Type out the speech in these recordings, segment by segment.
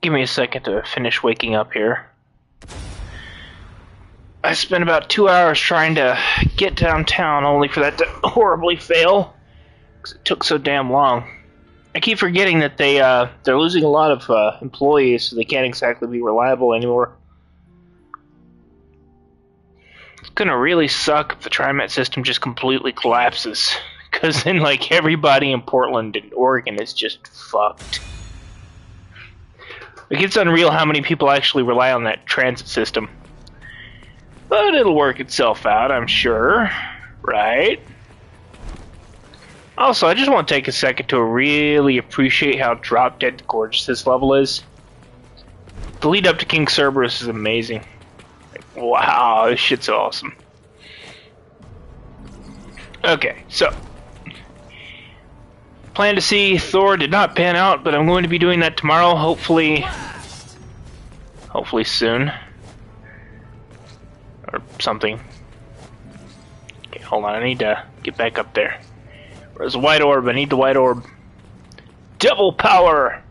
Give me a second to finish waking up here. I spent about 2 hours trying to get downtown, only for that to horribly fail, because it took so damn long. I keep forgetting that they're losing a lot of employees, so they can't exactly be reliable anymore. It's gonna really suck if the TriMet system just completely collapses, because then like everybody in Portland and Oregon is just fucked. Like, it's unreal how many people actually rely on that transit system. But it'll work itself out, I'm sure. Right? Also, I just want to take a second to really appreciate how drop-dead gorgeous this level is. The lead up to King Cerberus is amazing. Like, wow, this shit's awesome. Okay, so plan to see Thor did not pan out, but I'm going to be doing that tomorrow, hopefully soon. Or something. Okay, hold on, I need to get back up there. Where's the white orb? I need the white orb. Double power!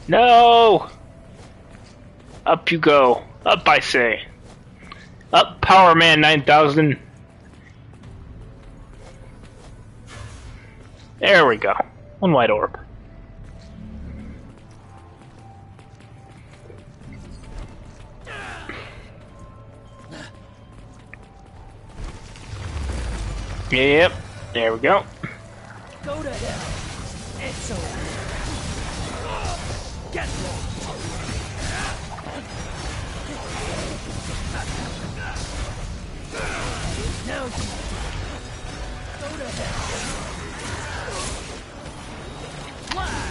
No! Up you go. Up, I say. Up, Power Man 9000. There we go. One white orb. Yep, there we go. Go to hell. Excellent. Get lost. Now go to hell.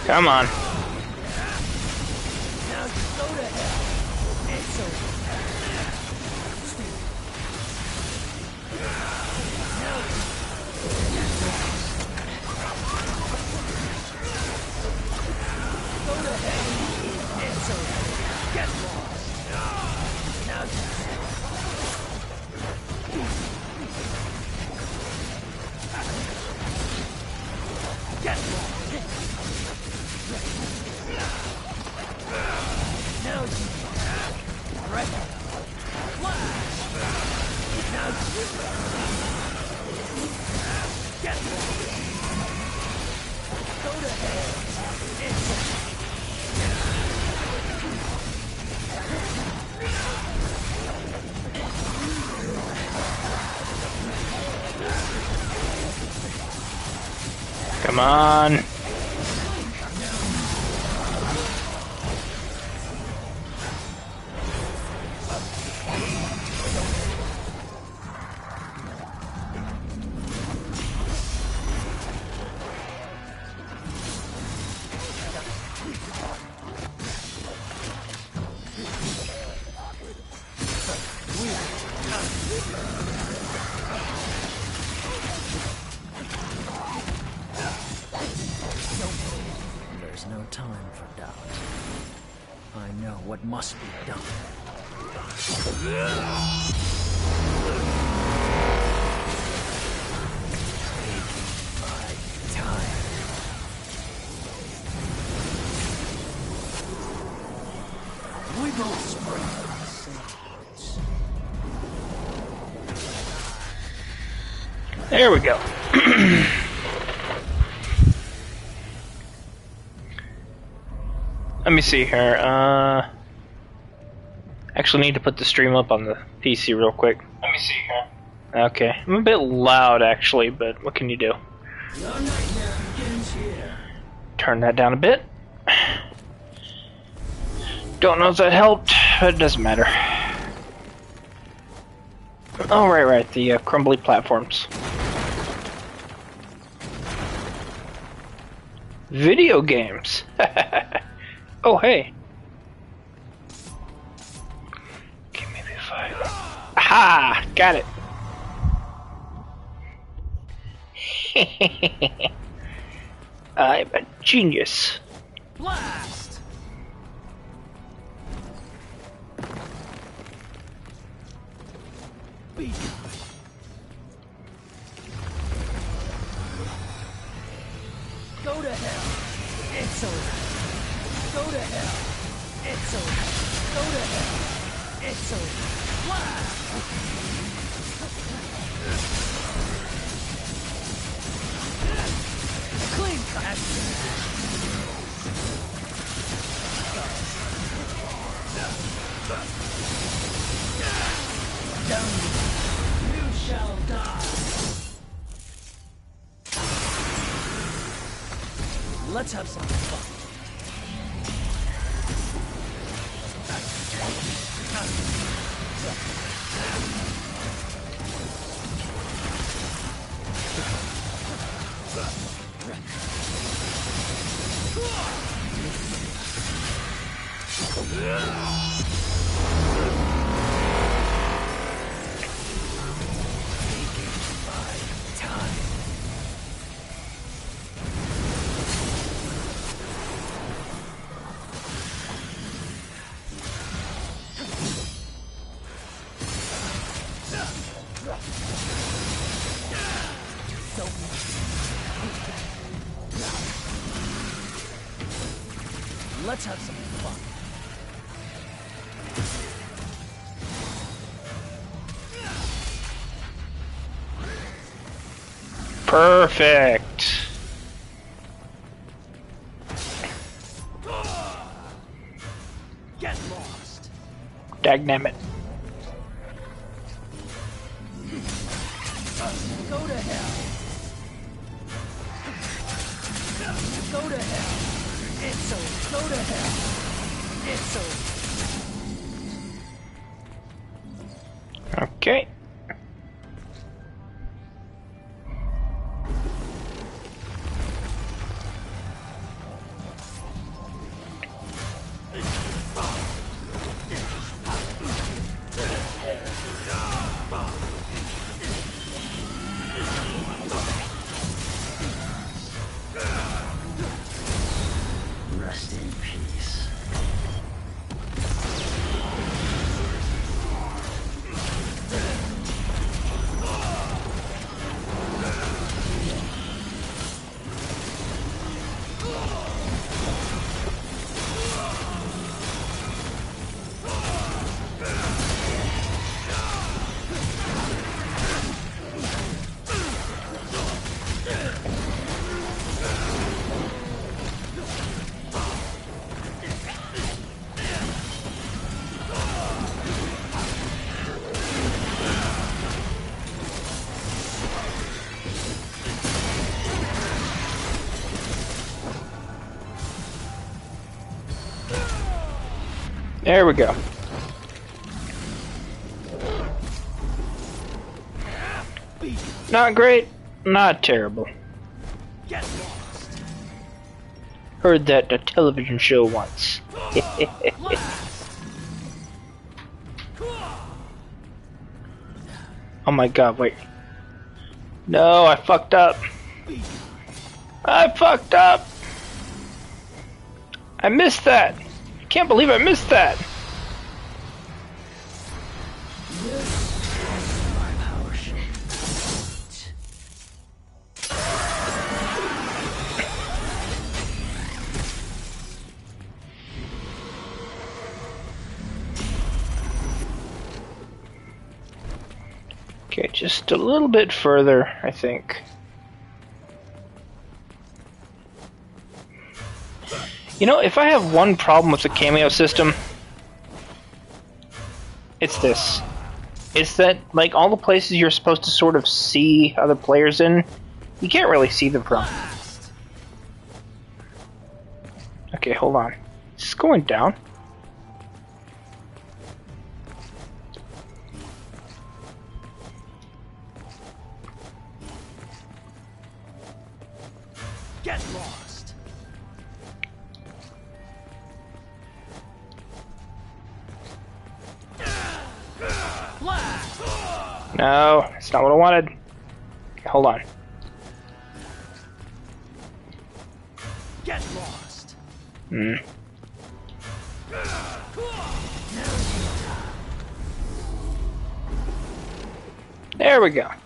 Come on. Now go to hell. Excellent. Come on. There's no time for doubt. I know what must be done. Taking my time. We both spring from the same roots. There we go. Let me see here. Actually need to put the stream up on the PC real quick. Let me see here. Okay. I'm a bit loud actually, but what can you do? Turn that down a bit. Don't know if that helped, but it doesn't matter. Oh, right, the crumbly platforms. Video games. Oh, hey. Okay, maybe if I... Aha! Got it. I'm a genius. Blast! Be Go to hell. Excellent. Go to hell. It's over. Go to hell. It's over. Blast! Clean cut. Down. You shall die. Let's have some fun. Let's have some fun. Perfect. Get lost. Dagnammit. Go to hell. Go to hell. It's over. Go to hell. It's over. Okay. Rest in peace. There we go. Not great, not terrible. Get lost. Heard that in a television show once. Oh my god, wait. No, I fucked up. I fucked up. I missed that. I can't believe I missed that. Okay, just a little bit further, I think. You know, if I have one problem with the cameo system, it's this. It's that, like, all the places you're supposed to sort of see other players in, you can't really see them from. Okay, hold on. Is this going down? Get lost. No, that's not what I wanted. Okay, hold on. Get lost. Hmm. There we go. I'm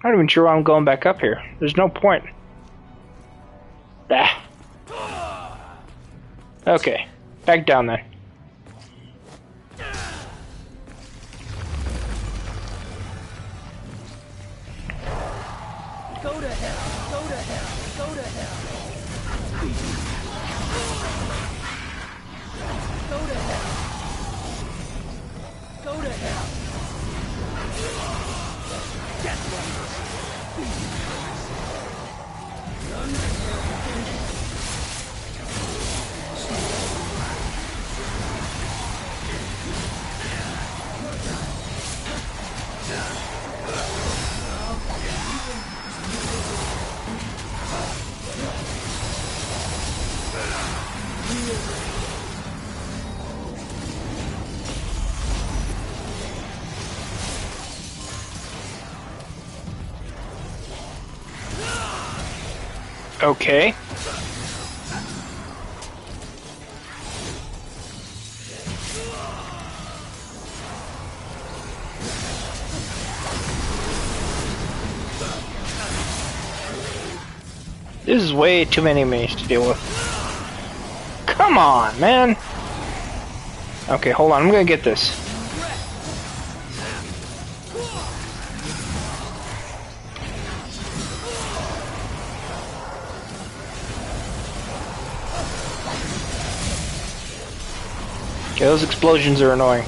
not even sure why I'm going back up here. There's no point. Ah. Okay, back down then. Go to hell! Go to hell! Go to hell! Go to hell! Go to hell! Get Okay. This is way too many enemies to deal with. Come on, man! Okay, hold on, I'm gonna get this. Okay, those explosions are annoying.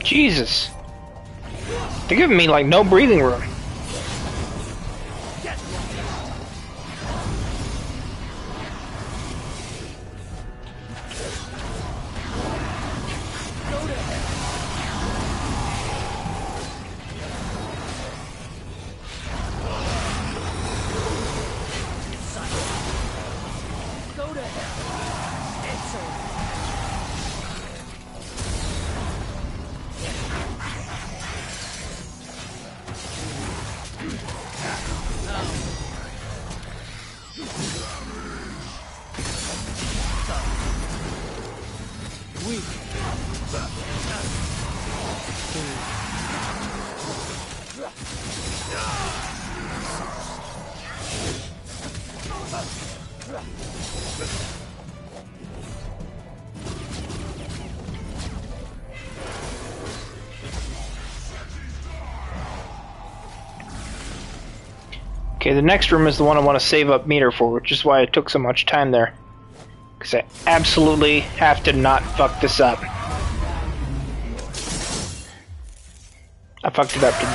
Jesus. They're giving me like no breathing room. Okay, the next room is the one I want to save up meter for, which is why it took so much time there. Because I absolutely have to not fuck this up. I fucked it up, didn't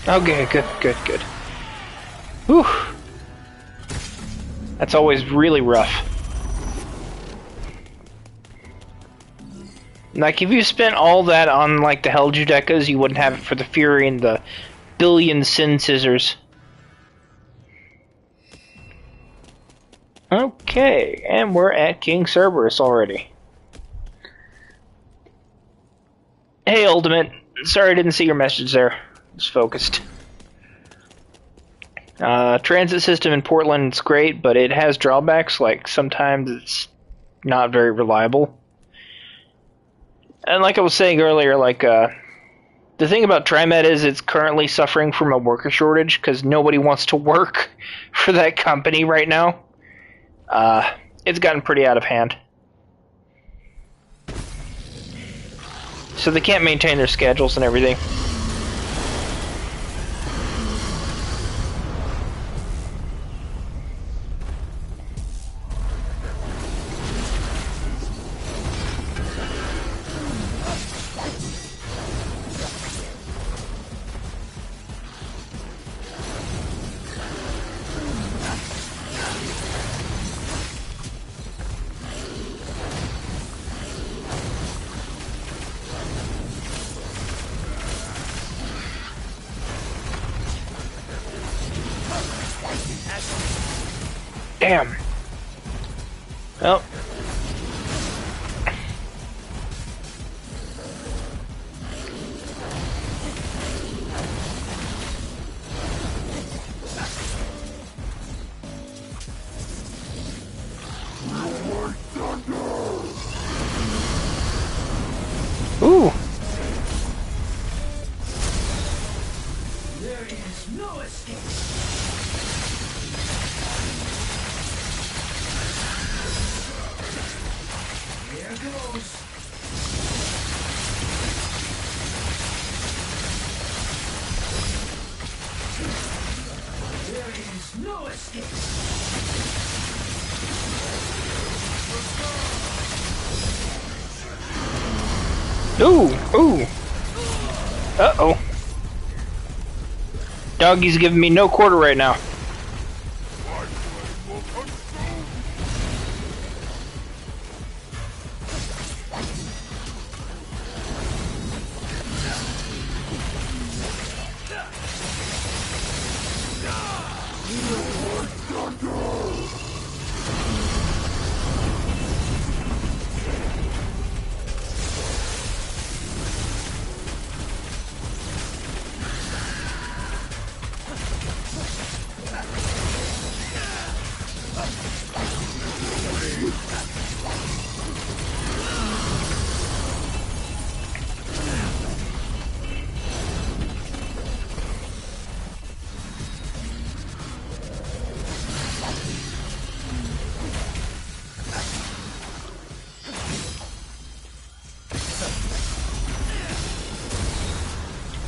I? Okay, good. Whew. That's always really rough. Like, if you spent all that on, like, the Hell Judecas, you wouldn't have it for the Fury and the billion Sin Scissors. Okay, and we're at King Cerberus already. Hey, Ultimate. Sorry I didn't see your message there. Just focused. Transit system in Portland is great, but it has drawbacks, like sometimes it's not very reliable. And like I was saying earlier, like, the thing about TriMet is it's currently suffering from a worker shortage because nobody wants to work for that company right now. It's gotten pretty out of hand. So they can't maintain their schedules and everything. Damn. Well. Ooh. There is no escape. Here goes. There is no escape. Ooh, ooh. Uh-oh. Doggy's giving me no quarter right now.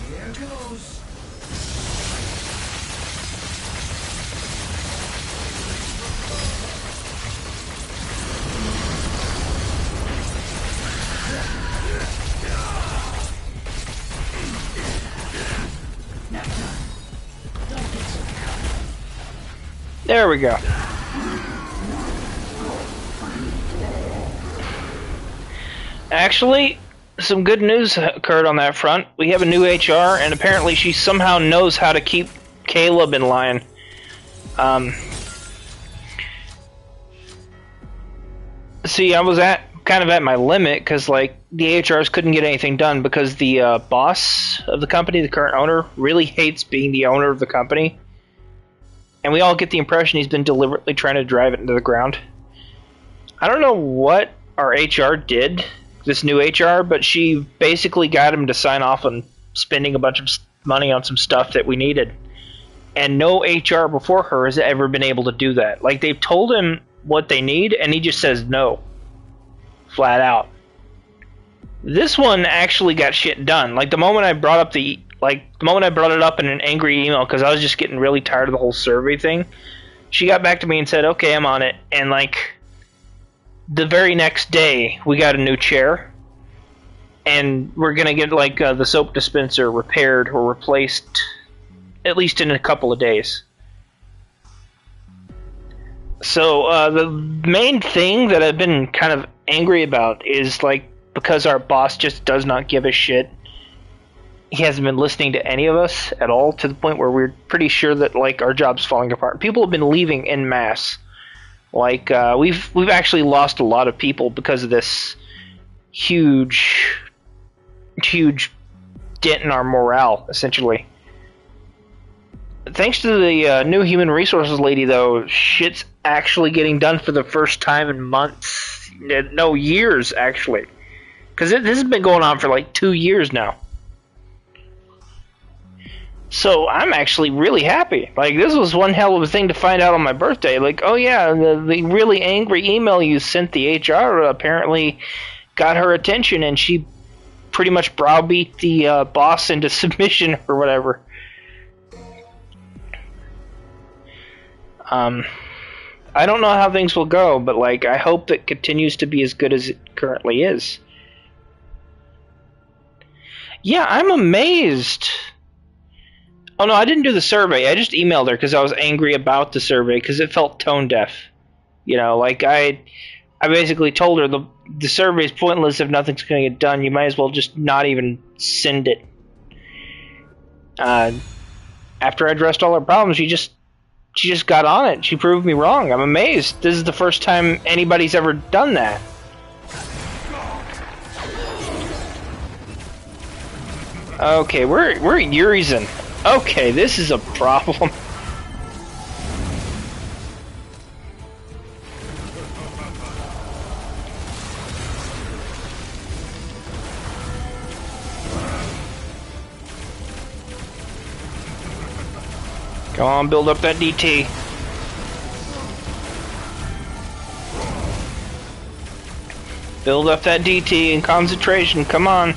Here goes. There we go. Actually, some good news occurred on that front. We have a new HR, and apparently she somehow knows how to keep Caleb in line. See, I was kind of at my limit because like the HRs couldn't get anything done because the boss of the company, the current owner, really hates being the owner of the company, and we all get the impression he's been deliberately trying to drive it into the ground. I don't know what our HR did, this new HR, but she basically got him to sign off on spending a bunch of money on some stuff that we needed. And no HR before her has ever been able to do that. Like, they've told him what they need, and he just says no. Flat out. This one actually got shit done. Like, the moment I brought it up in an angry email, because I was just getting really tired of the whole survey thing, she got back to me and said, okay, I'm on it. And, like, the very next day, we got a new chair, and we're gonna get like the soap dispenser repaired or replaced, at least in a couple of days. So the main thing that I've been kind of angry about is like because our boss just does not give a shit. He hasn't been listening to any of us at all, to the point where we're pretty sure that like our job's falling apart. People have been leaving en masse. Like, we've actually lost a lot of people because of this huge dent in our morale, essentially. Thanks to the new human resources lady, though, shit's actually getting done for the first time in months. No, years, actually. Because this has been going on for like 2 years now. So I'm actually really happy. Like, this was one hell of a thing to find out on my birthday. Like, oh yeah, the really angry email you sent the HR apparently got her attention, and she pretty much browbeat the boss into submission or whatever. I don't know how things will go, but like, I hope it continues to be as good as it currently is. Yeah, I'm amazed. Oh no, I didn't do the survey. I just emailed her because I was angry about the survey because it felt tone deaf. You know, like I basically told her the survey is pointless if nothing's going to get done. You might as well just not even send it. After I addressed all her problems, she just She just got on it. She proved me wrong. I'm amazed. This is the first time anybody's ever done that. Okay, we're at Urizen. Okay, this is a problem. Come on, build up that DT. Build up that DT and concentration, come on.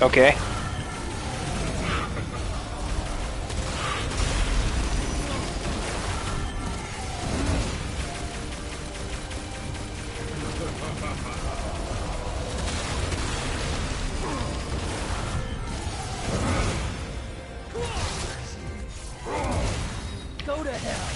Okay. Go to hell.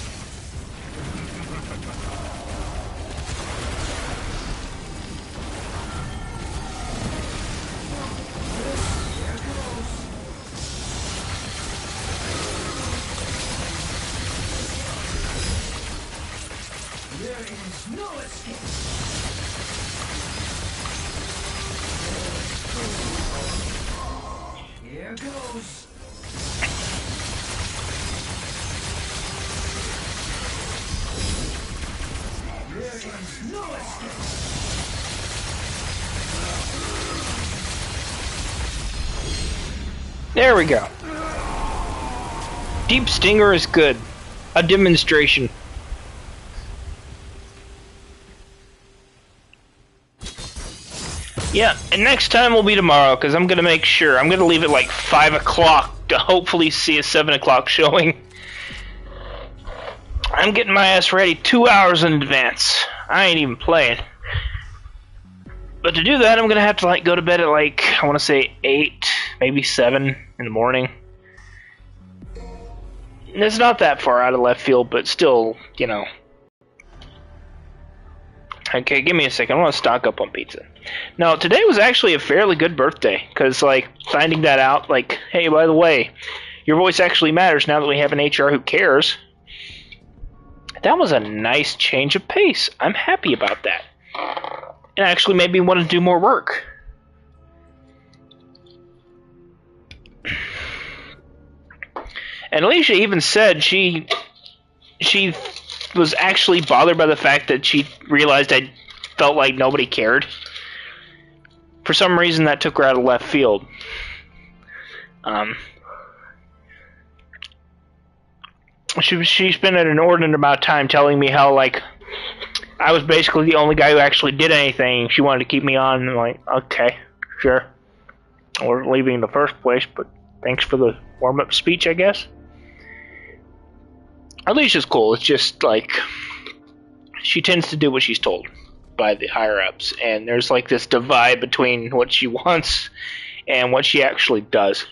There is no escape. Here goes. There is no escape. There we go. Deep Stinger is good. A demonstration. Yeah, and next time will be tomorrow, because I'm going to make sure. I'm going to leave it like 5 o'clock to hopefully see a 7 o'clock showing. I'm getting my ass ready 2 hours in advance. I ain't even playing. But to do that, I'm going to have to like go to bed at like, I want to say 8, maybe 7 in the morning. And it's not that far out of left field, but still, you know. Okay, give me a second. I want to stock up on pizza. Now, today was actually a fairly good birthday, because, like, finding that out, like, hey, by the way, your voice actually matters now that we have an HR who cares. That was a nice change of pace. I'm happy about that. It actually made me want to do more work. And Alicia even said she was actually bothered by the fact that she realized I felt like nobody cared. For some reason, that took her out of left field. She spent an inordinate amount of time telling me how, like, I was basically the only guy who actually did anything. She wanted to keep me on, and I'm like, okay, sure. I wasn't leaving in the first place, but thanks for the warm-up speech, I guess. Alicia's cool. It's just, like, she tends to do what she's told by the higher-ups, and there's, like, this divide between what she wants and what she actually does.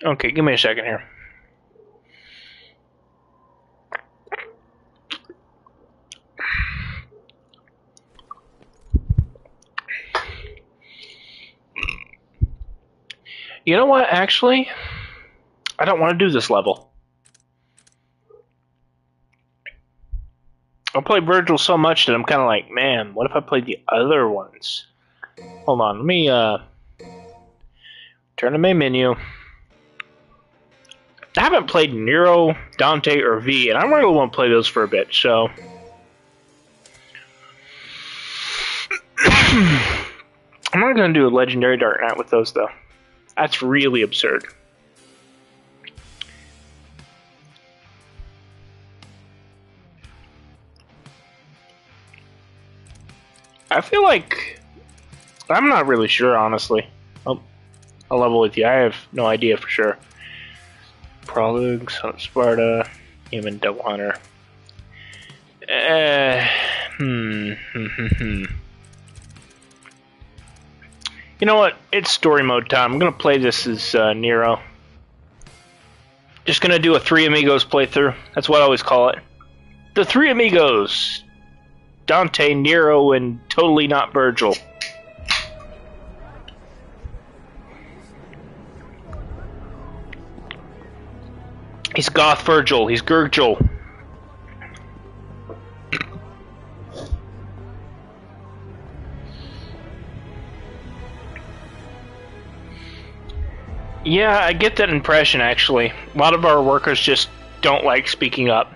Okay, give me a second here. You know what, actually? I don't want to do this level. I play Virgil so much that I'm kind of like, man, what if I played the other ones? Hold on, let me turn to my menu. I haven't played Nero, Dante, or V, and I really want to play those for a bit, so... I'm not going to do a Legendary Dark Knight with those, though. That's really absurd. I feel like... I'm not really sure, honestly. I'll level with you. I have no idea for sure. Prologue, Son of Sparta, Human Devil Hunter. You know what? It's story mode time. I'm gonna play this as Nero. Just gonna do a Three Amigos playthrough. That's what I always call it. The Three Amigos. Dante, Nero, and Totally Not Virgil. He's Goth Virgil. He's Gurgil. Yeah, I get that impression, actually. A lot of our workers just don't like speaking up.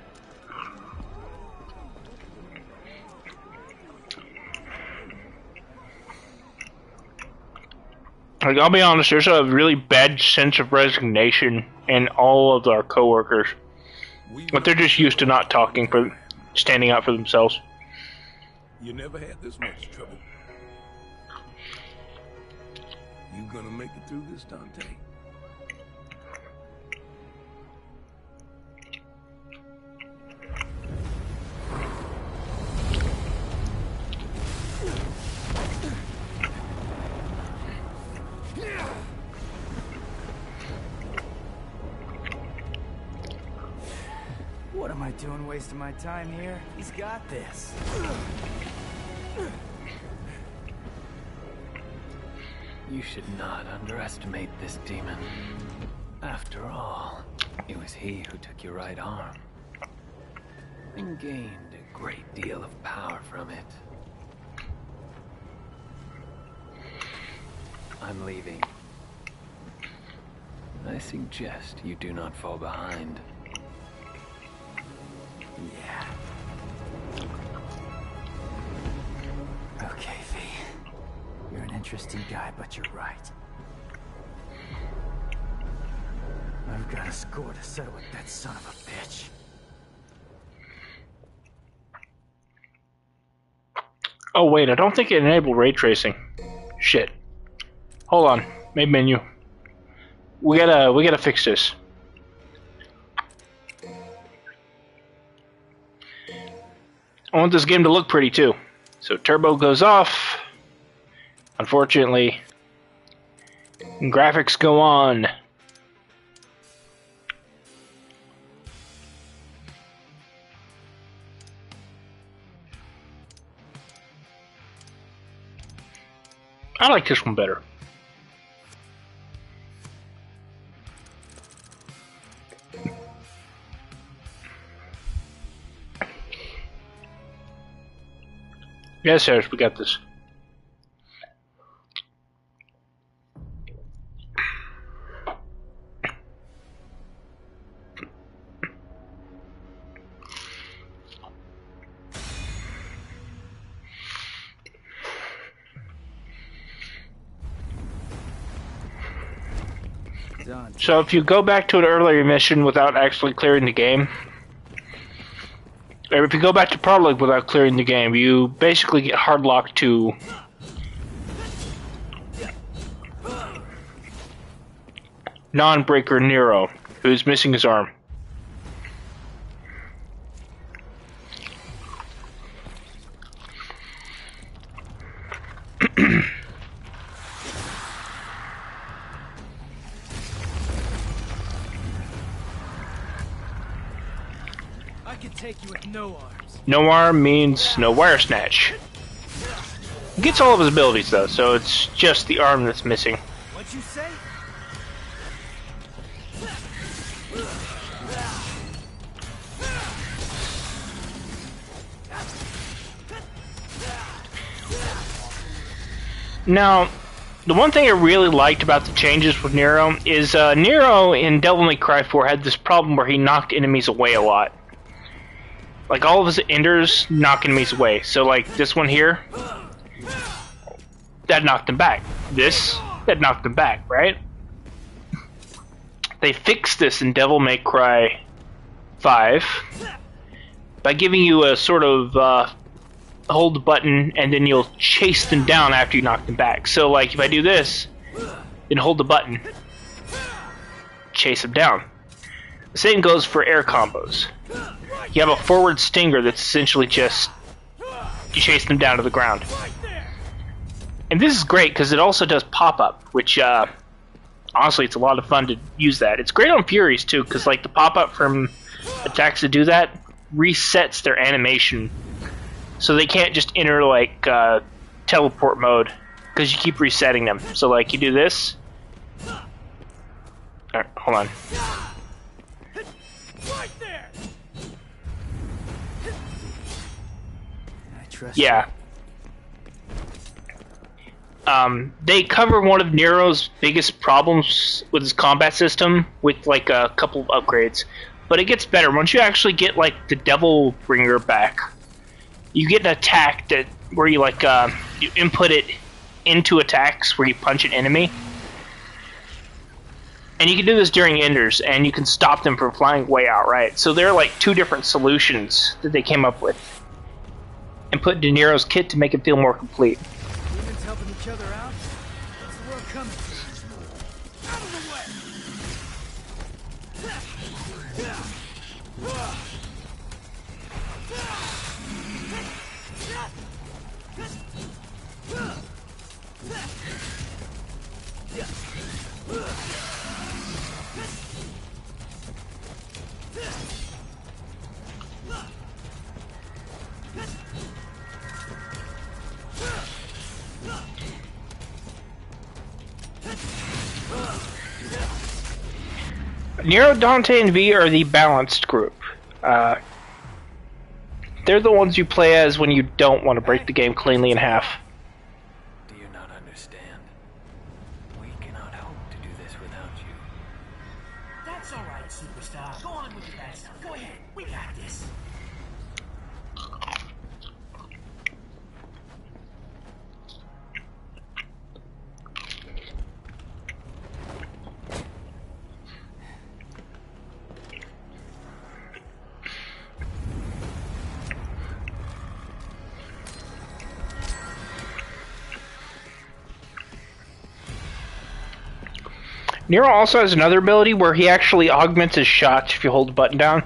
Like, I'll be honest, there's a really bad sense of resignation in all of our coworkers. But they're just used to not talking, for standing up for themselves. You never had this much trouble. You gonna make it through this, Dante? What am I doing wasting my time here? He's got this. You should not underestimate this demon. After all, it was he who took your right arm and gained a great deal of power from it. I'm leaving. I suggest you do not fall behind. Yeah. Okay, V. You're an interesting guy, but you're right. I've got a score to settle with that son of a bitch. Oh wait, I don't think it enabled ray tracing. Shit. Hold on. Main menu. We gotta fix this. I want this game to look pretty too. So turbo goes off. Unfortunately. And graphics go on. I like this one better. Yes, Harris, we got this. Done. So if you go back to an earlier mission without actually clearing the game, or if you go back to Prologue without clearing the game, you basically get hardlocked to non-breaker Nero, who's missing his arm. I can take you with no arms. No arm means no wire snatch. He gets all of his abilities though, so it's just the arm that's missing. What'd you say? Now, the one thing I really liked about the changes with Nero is Nero in Devil May Cry 4 had this problem where he knocked enemies away a lot. Like, all of his enders knock enemies away. So, like, this one here, that knocked him back. This, that knocked him back, right? They fixed this in Devil May Cry 5 by giving you a sort of hold the button and then you'll chase them down after you knock them back. So, like, if I do this, then hold the button, chase them down. The same goes for air combos. You have a forward stinger that's essentially just you chase them down to the ground. And this is great because it also does pop-up, which, honestly, it's a lot of fun to use that. It's great on Furies, too, because, like, the pop-up from attacks that do that resets their animation. So they can't just enter, like, teleport mode, because you keep resetting them. So, like, you do this. Alright, hold on. Right there. I trust Yeah. They cover one of Nero's biggest problems with his combat system with like a couple of upgrades, but it gets better once you actually get like the Devil Bringer back. You get an attack that where you like you input it into attacks where you punch an enemy, and you can do this during enders, and you can stop them from flying away outright. So there are like two different solutions that they came up with, and put De Niro's kit to make it feel more complete. Humans helping each other out? What's the world coming to? Out of the way! Nero, Dante, and V are the balanced group. They're the ones you play as when you don't want to break the game cleanly in half. Do you not understand? We cannot hope to do this without you. That's all right, superstar. Go on with your bad stuff. Go ahead. We got this. Nero also has another ability where he actually augments his shots if you hold the button down.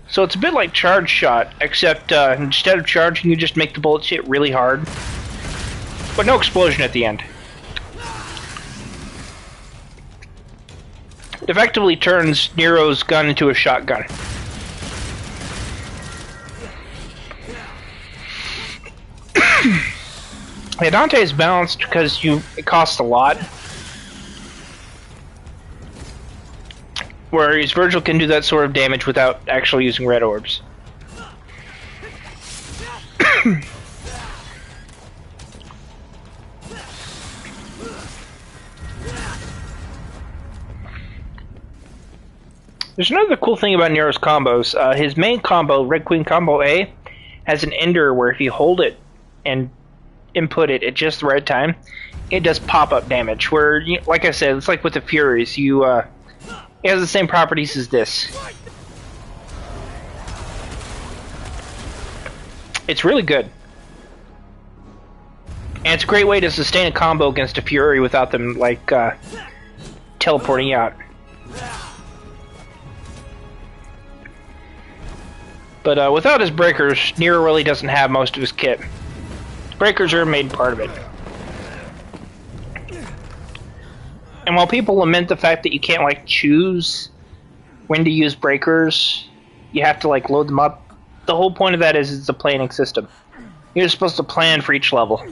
So it's a bit like Charge Shot, except instead of charging, you just make the bullets hit really hard. But no explosion at the end. It effectively turns Nero's gun into a shotgun. Yeah, Dante is balanced because it costs a lot. Whereas Virgil can do that sort of damage without actually using red orbs. There's another cool thing about Nero's combos. His main combo, Red Queen Combo A, has an ender where if you hold it and input it at just the right time, it does pop-up damage. Where, like I said, it's like with the Furies. It has the same properties as this. It's really good. And it's a great way to sustain a combo against a Fury without them, like, teleporting out. But without his breakers, Nero really doesn't have most of his kit. Breakers are a main part of it. And while people lament the fact that you can't, like, choose when to use breakers, you have to, like, load them up, the whole point of that is it's a planning system. You're supposed to plan for each level.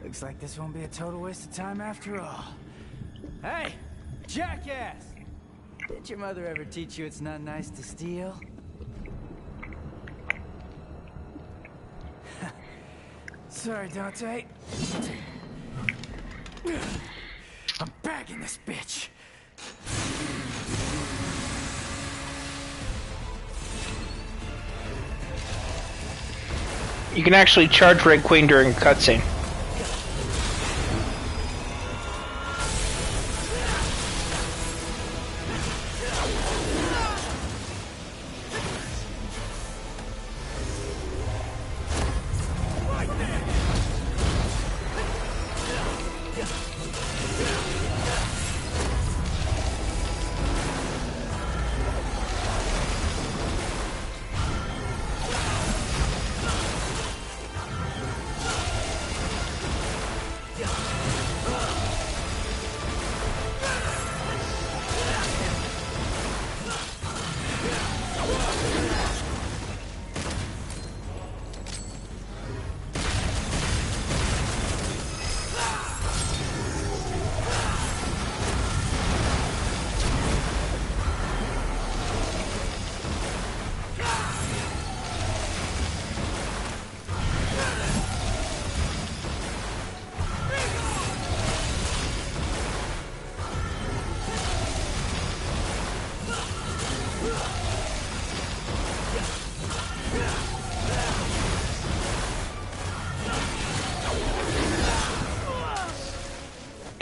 Looks like this won't be a total waste of time after all. Hey, jackass! Did your mother ever teach you it's not nice to steal? Sorry, Dante. I'm bagging this bitch. You can actually charge Red Queen during a cutscene.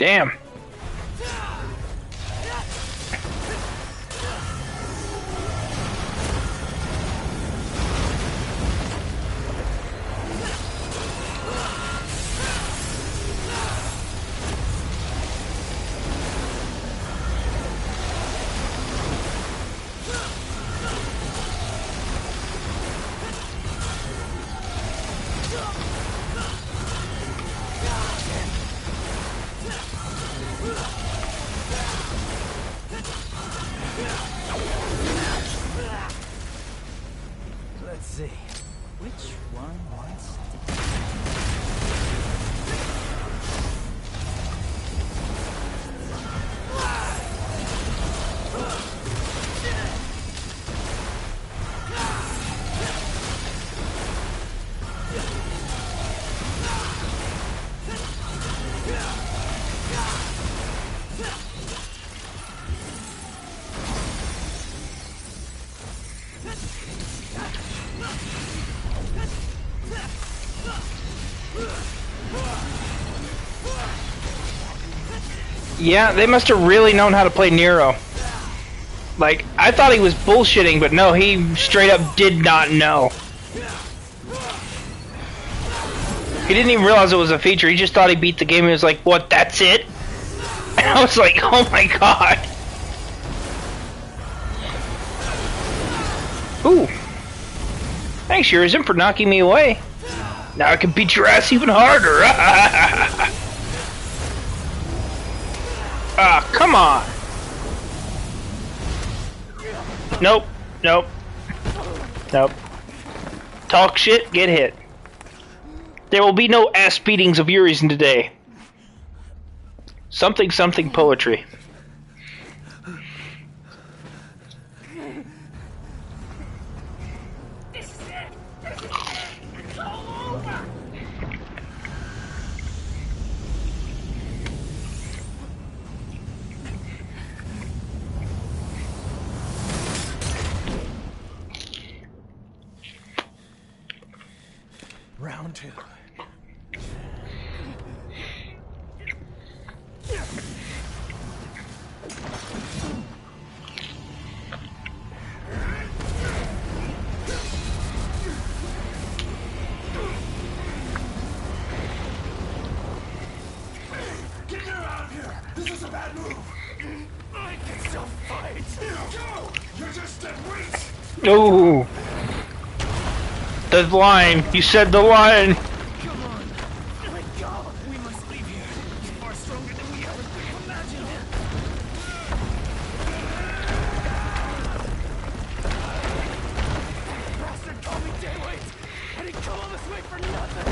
Damn. Let's see. Which one wants Yeah, they must have really known how to play Nero. Like, I thought he was bullshitting, but no, he straight up did not know. He didn't even realize it was a feature, he just thought he beat the game and he was like, what, that's it? And I was like, oh my god. Ooh. Thanks, Urizen, for knocking me away. Now I can beat your ass even harder. Ah, come on. Nope, nope, nope. Talk shit, get hit. There will be no ass beatings of Urizen today. Something, something poetry. round two? Get her out of here! This is a bad move! I can still fight! Go! You're just dead weight! Ooh. The line. You said the line. Come on! Let go! We must leave here. You're far stronger than we ever could have imagined. Bastard called me deadweight! I didn't come all this way for nothing!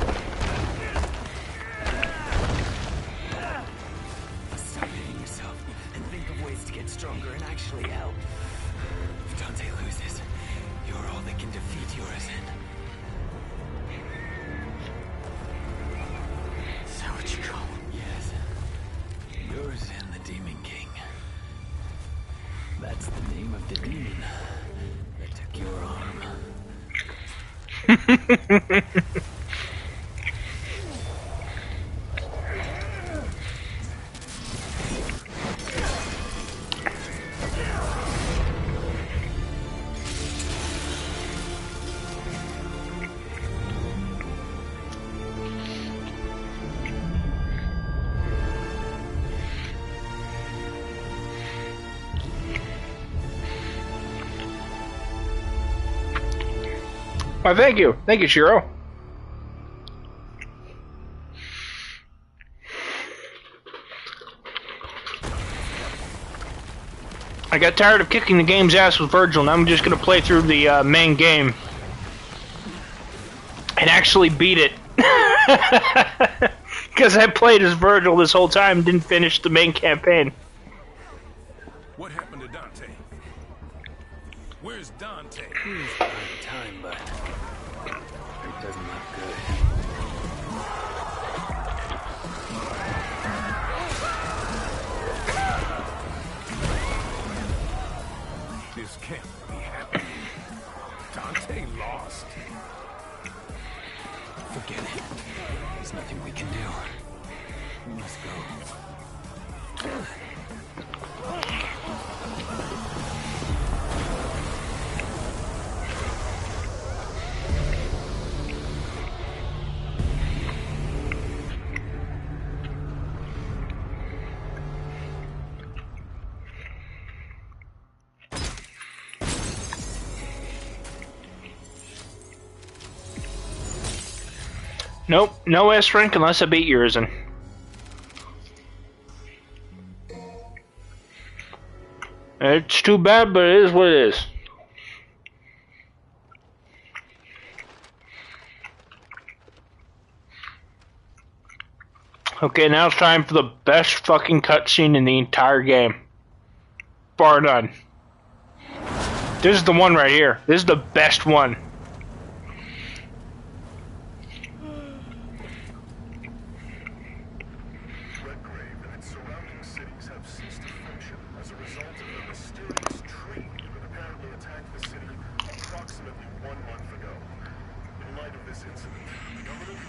Stop hitting yourself and think of ways to get stronger and actually help. If Dante loses, you're all that can defeat Urizen. Is that what you call him? Yes. Urizen, the Demon King. That's the name of the demon that took your arm. Why, thank you. Thank you, Shiro. I got tired of kicking the game's ass with Virgil, and I'm just gonna play through the main game. And actually beat it. Because I played as Virgil this whole time and didn't finish the main campaign. What happened to Dante? Where's Dante? He's by the time, but it doesn't look good. This can't be happening. Dante lost. Forget it. There's nothing we can do. We must go. Nope, no S rank unless I beat Urizen. It's too bad, but it is what it is. Okay, now it's time for the best fucking cutscene in the entire game. Bar none. This is the one right here. This is the best one. Redgrave and its surrounding cities have ceased to function as a result of the mysterious tree that apparently attacked the city approximately 1 month ago. In light of this incident, the government...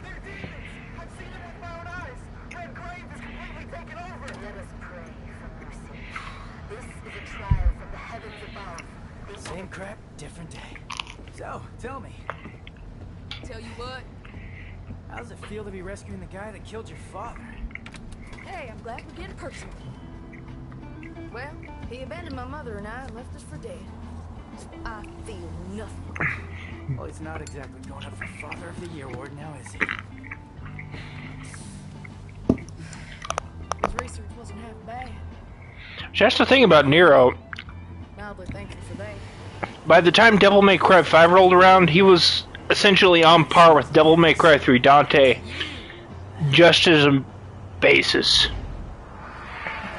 They're demons! I've seen it with my own eyes! Redgrave is completely taken over! Let us pray for mercy. This is a trial from the heavens above. Same crap, different day. So, tell me, Tell you what, how does it feel to be rescuing the guy that killed your father? hey, I'm glad we're getting personal. Well, he abandoned my mother and I and left us for dead. I feel nothing. Well, he's not exactly going up for Father of the Year award now, is he? His research wasn't half bad. That's the thing about Nero. Mildly thankful for that. By the time Devil May Cry 5 rolled around, he was essentially on par with Devil May Cry 3 Dante, just as a basis.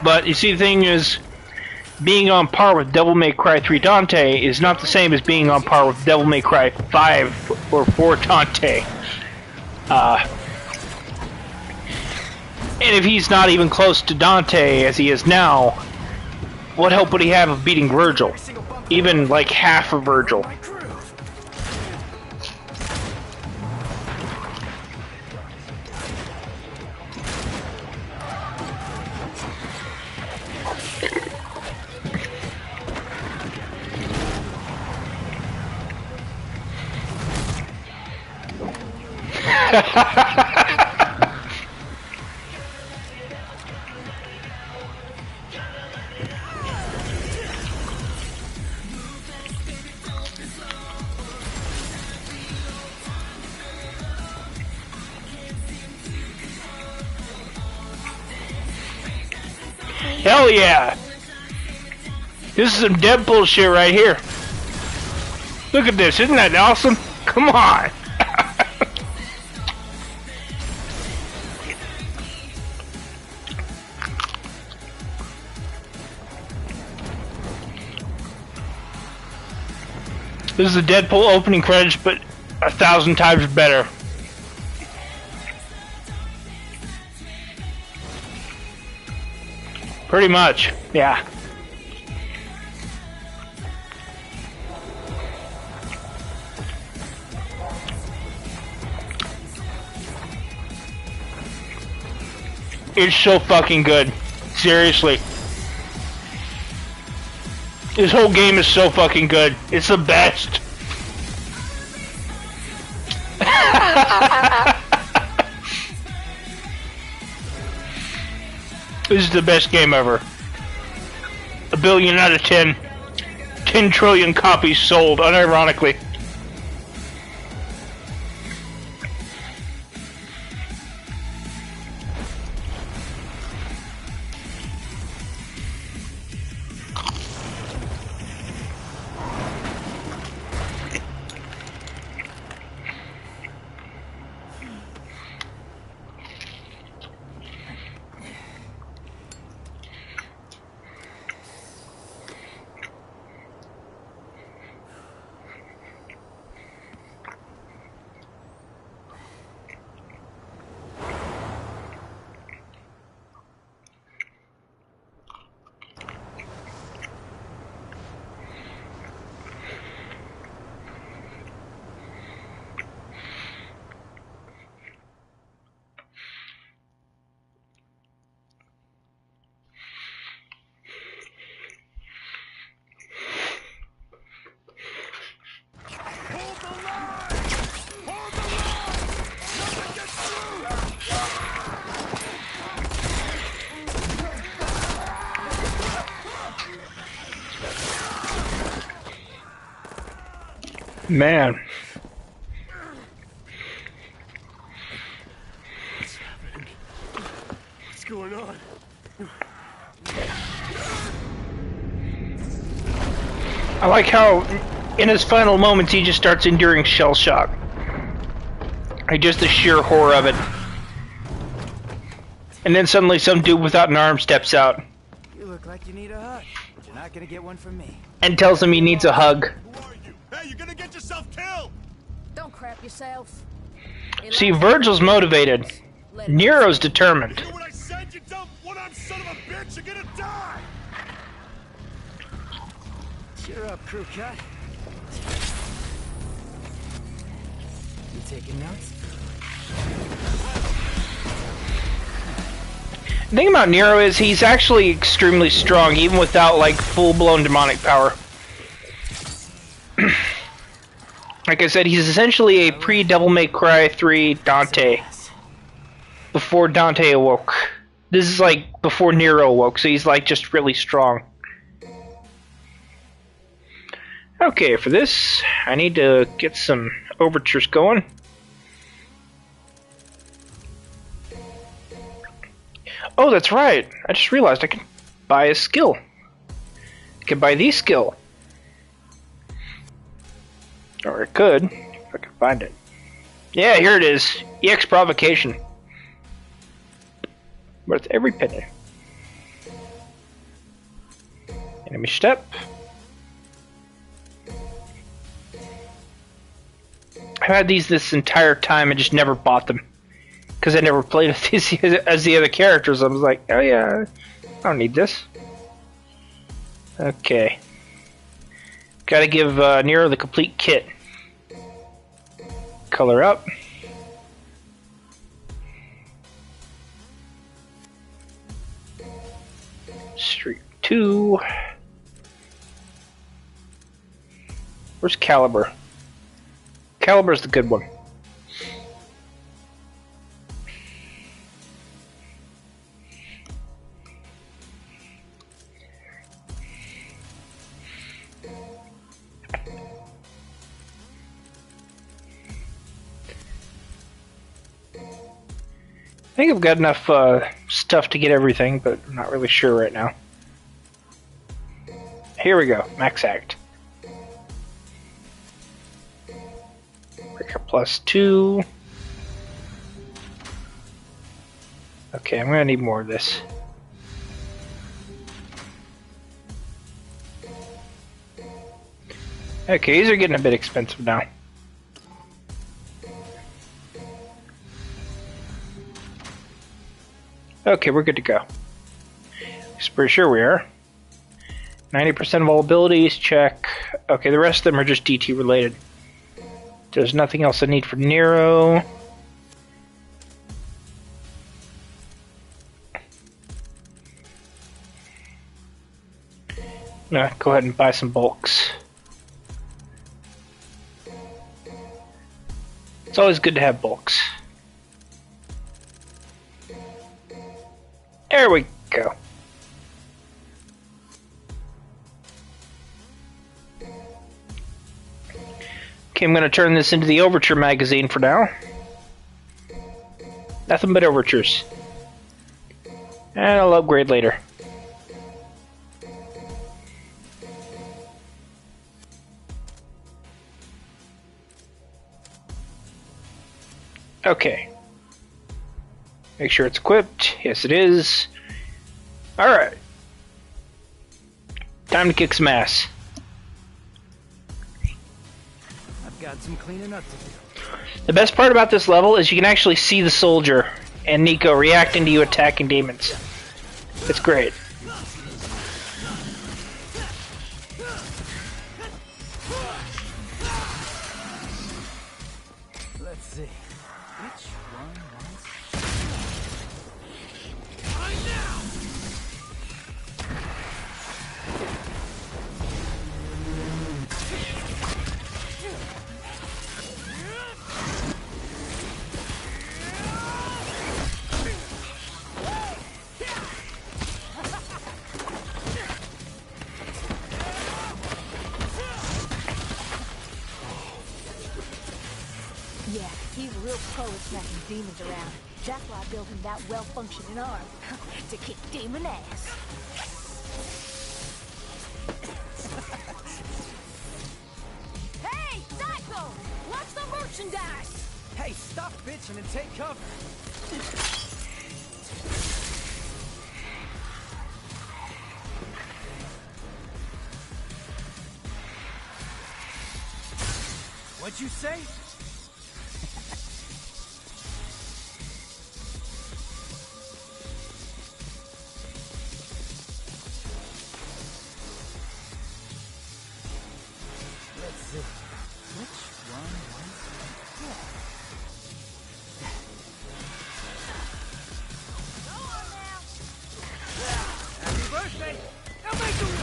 But you see, the thing is, being on par with Devil May Cry 3 Dante is not the same as being on par with Devil May Cry 5 or 4 Dante. And if he's not even close to Dante as he is now, what hope would he have of beating Virgil? Even like half of Virgil. My groove. Hell yeah! This is some Deadpool shit right here. Look at this, isn't that awesome? Come on! This is the Deadpool opening credits, but 1,000 times better. Pretty much, yeah. It's so fucking good. Seriously. This whole game is so fucking good. It's the best. This is the best game ever. 1 billion out of 10. 10 trillion copies sold, unironically. Man. I like how, in his final moments, he just starts enduring shell shock. Like, just the sheer horror of it. And then suddenly some dude without an arm steps out. You look like you need a hug. But you're not gonna get one from me. And tells him he needs a hug. Who are you? Hey, you're gonna get yourself killed! Don't crap yourself. See, Virgil's motivated. Nero's determined. You know what I said, you dumb one-armed son of a bitch? You're gonna die! Cheer up, crew cut. You taking notes? The thing about Nero is he's actually extremely strong, even without, like, full-blown demonic power. Like I said, he's essentially a pre-Devil May Cry 3 Dante. Before Dante awoke. This is, like, before Nero awoke, so he's, like, just really strong. Okay, for this, I need to get some overtures going. Oh, that's right. I just realized I can buy a skill. I can buy the skill. Or I could, if I can find it. Yeah, here it is. EX Provocation. Worth every penny. Enemy step. I've had these this entire time and just never bought them. Because I never played with these as the other characters. I was like, oh yeah, I don't need this. Okay. Gotta give Nero the complete kit. Color up. Streak 2. Where's Caliber? Caliber's the good one. I think I've got enough stuff to get everything, but I'm not really sure right now. Here we go, Max Act. Breaker +2. Okay, I'm gonna need more of this. Okay, these are getting a bit expensive now. Okay, we're good to go. Pretty sure we are. 90% of all abilities, check. Okay, the rest of them are just DT related. There's nothing else I need for Nero. No, go ahead and buy some bulks. It's always good to have bulks. There we go. Okay, I'm going to turn this into the Overture magazine for now. Nothing but overtures. And I'll upgrade later. Okay. Make sure it's equipped. Yes, it is. Alright. Time to kick some ass. I've got some cleaning up to do. The best part about this level is you can actually see the soldier and Nico reacting to you attacking demons. It's great. Let's see. Which one wants... Yeah, he's a real pro at smacking demons around. That's why I built him that well-functioning arm. To kick demon ass. Destruction dash! Hey, stop bitching and take cover. What'd you say? Let's see. Which one was it? Happy birthday! Now make the wish!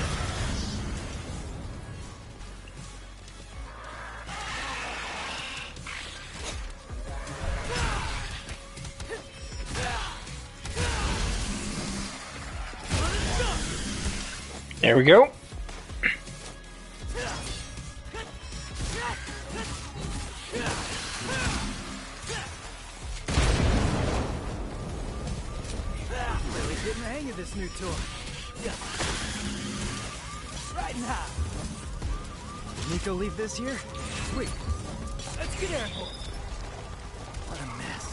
There we go. Really getting the hang of this new toy. Right now. Did Nico leave this here? Sweet. Let's get airborne. What a mess.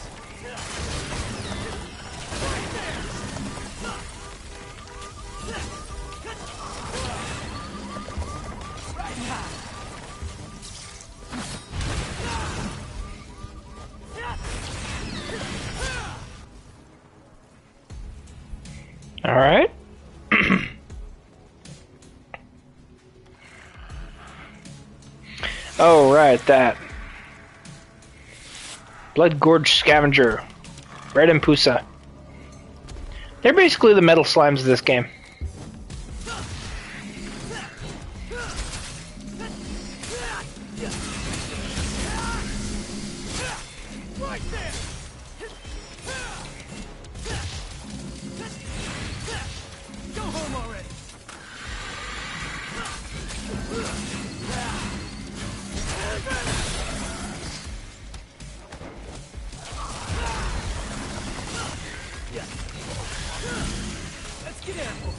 Right now. All right. Oh, right, that. Blood Gorge Scavenger. Red and Pusa. They're basically the metal slimes of this game. Right there. Go home already. Let's get airborne.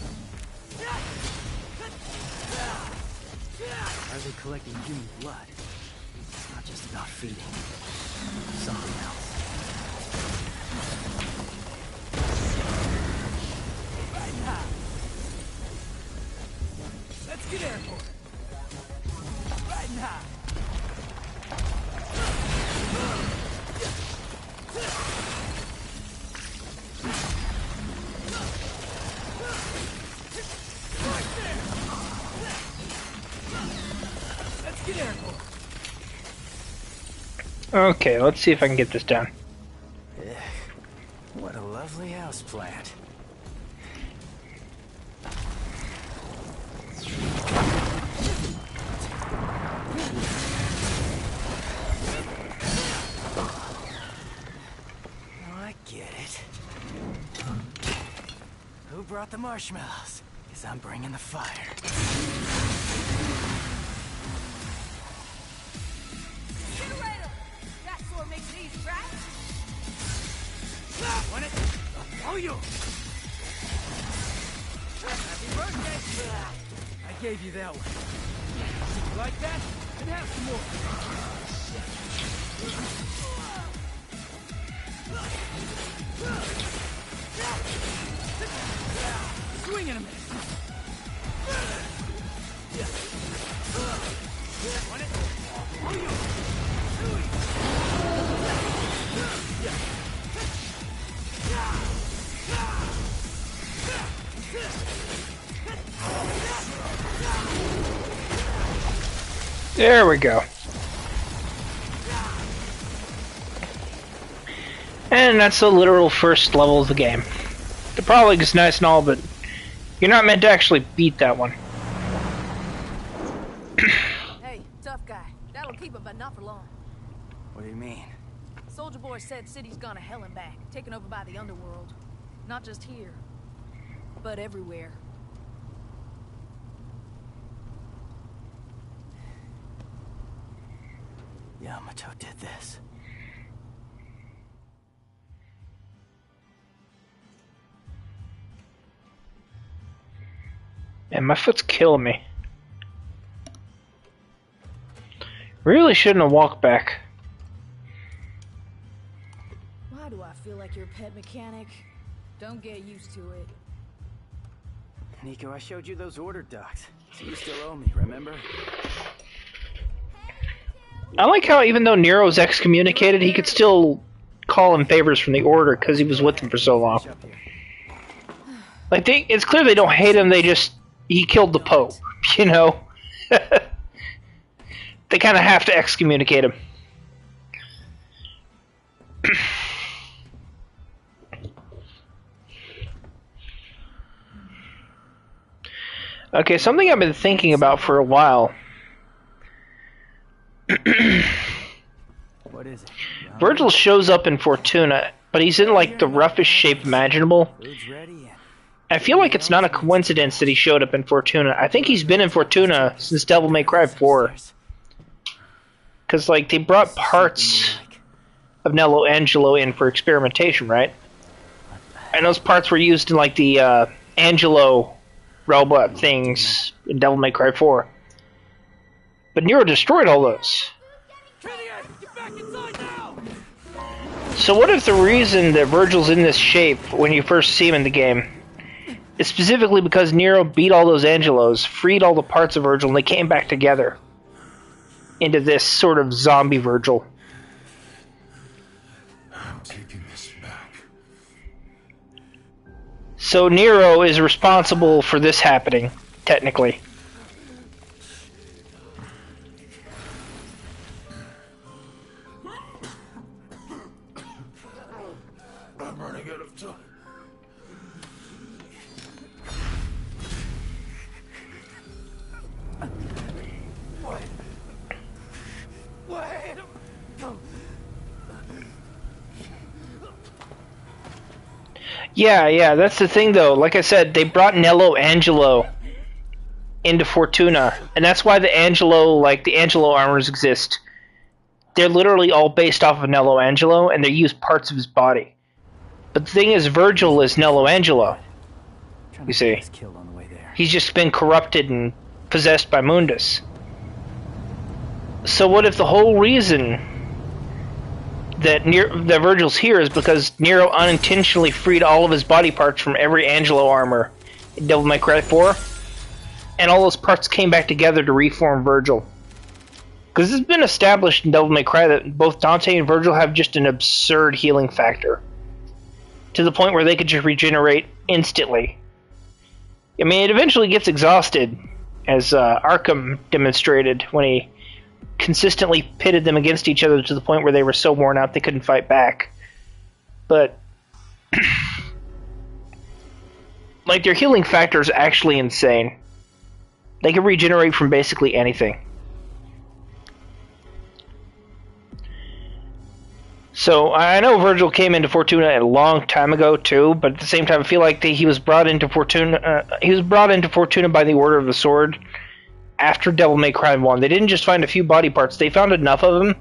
Are they collecting human blood? It's not just about feeding. Something else. Right now. Let's get airborne. Right now. Right there. Let's get airborne. Okay, let's see if I can get this down. What a lovely house plant. Oh, I get it. Who brought the marshmallows? 'Cause I'm bringing the fire. Generator! That sword makes it easy, right? Want it? Oh, you! Happy birthday! I gave you that one. You like that? Then have some more. Swing in a minute. Want it? Oh, you! There we go. And that's the literal first level of the game. The prologue is nice and all, but you're not meant to actually beat that one. Hey, tough guy. That'll keep him, but not for long. What do you mean? Soldier Boy said city's gone to hell and back, taken over by the underworld. Not just here, but everywhere. Yamato did this. And my foot's killing me. Really shouldn't have walked back. feel like your pet mechanic? Don't get used to it. Nico, I showed you those order docs. So you still owe me, remember? I like how even though Nero's excommunicated, he could still call in favors from the Order because he was with them for so long. Like, it's clear they don't hate him, he killed the Pope, you know? They kind of have to excommunicate him. Okay, something I've been thinking about for a while. What is it? Virgil shows up in Fortuna, but he's in like the roughest shape imaginable. Food's ready. I feel like it's not a coincidence that he showed up in Fortuna. I think he's been in Fortuna since Devil May Cry 4. Because, like, they brought parts of Nello Angelo in for experimentation, right? And those parts were used in, like, the Angelo robot things in Devil May Cry 4. But Nero destroyed all those. So what if the reason that Virgil's in this shape when you first see him in the game is specifically because Nero beat all those Angelos, freed all the parts of Virgil, and they came back together into this sort of zombie Virgil? I'm taking this back. So Nero is responsible for this happening, technically. I'm running out of time. Yeah, that's the thing though. Like I said, they brought Nello Angelo into Fortuna, and that's why the Angelo armors exist. They're literally all based off of Nello Angelo, and they use parts of his body. But the thing is, Virgil is Nello Angelo. You see, he's just been corrupted and possessed by Mundus. So what if the whole reason that Virgil's here is because Nero unintentionally freed all of his body parts from every Angelo armor in Devil May Cry 4, and all those parts came back together to reform Virgil? Because it's been established in Devil May Cry that both Dante and Virgil have just an absurd healing factor, to the point where they could just regenerate instantly. I mean, it eventually gets exhausted, as Arkham demonstrated when he consistently pitted them against each other to the point where they were so worn out they couldn't fight back. But like, their healing factor is actually insane. They can regenerate from basically anything. So I know Virgil came into Fortuna a long time ago too, but at the same time I feel like he was brought into Fortuna. He was brought into Fortuna by the Order of the Sword after Devil May Cry 1. They didn't just find a few body parts; they found enough of them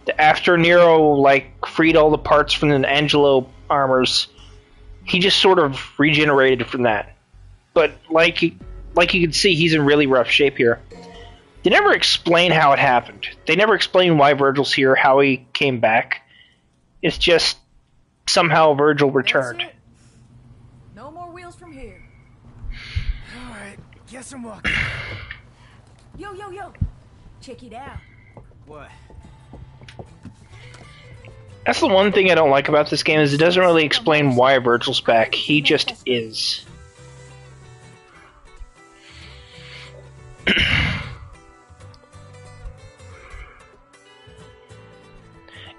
that after Nero freed all the parts from the Angelo armors, he just sort of regenerated from that. But like you can see, he's in really rough shape here. They never explain how it happened. They never explain why Virgil's here, how he came back. It's just somehow Virgil returned. No more wheels from here. Alright, guess I'm walking. Yo. Check it out. What? That's the one thing I don't like about this game, is it doesn't really explain why Virgil's back. He just is.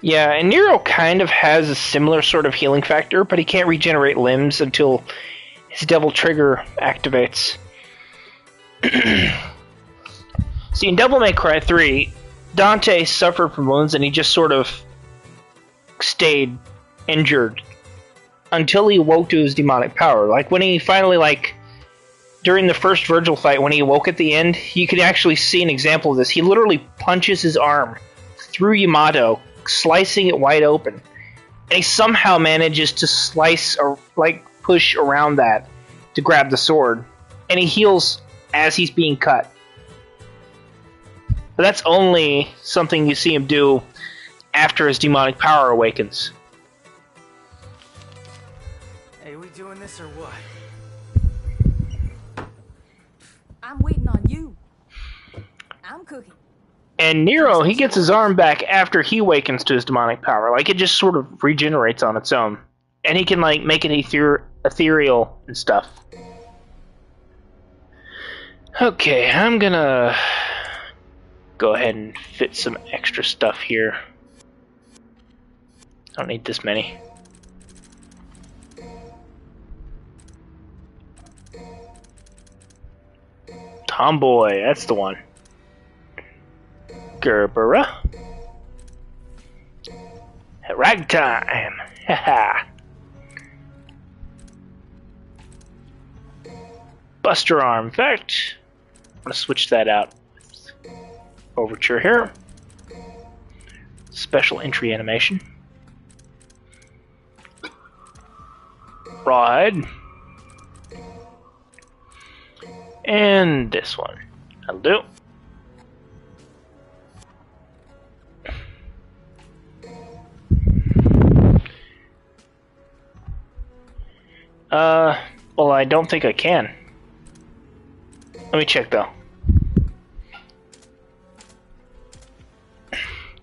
Yeah, and Nero kind of has a similar sort of healing factor, but he can't regenerate limbs until his Devil Trigger activates. See, in Devil May Cry 3, Dante suffered from wounds and he just sort of stayed injured until he awoke to his demonic power. Like, when he finally, during the first Virgil fight, when he awoke at the end, you can actually see an example of this. He literally punches his arm through Yamato, slicing it wide open, and he somehow manages to slice or push around that to grab the sword, and he heals as he's being cut. But that's only something you see him do after his demonic power awakens. this or what? I'm waiting on you. I'm cooking. And Nero, he gets his arm back after he awakens to his demonic power. Like, it just sort of regenerates on its own. And he can, like, make it ethereal and stuff. Okay, I'm gonna go ahead and fit some extra stuff here. I don't need this many. Tomboy, that's the one. Gerbera. Ragtime. Haha. Buster arm. In fact, I'm gonna switch that out with Overture here. Special entry animation. Rawhide. And this one. That'll do. Well, I don't think I can. Let me check though.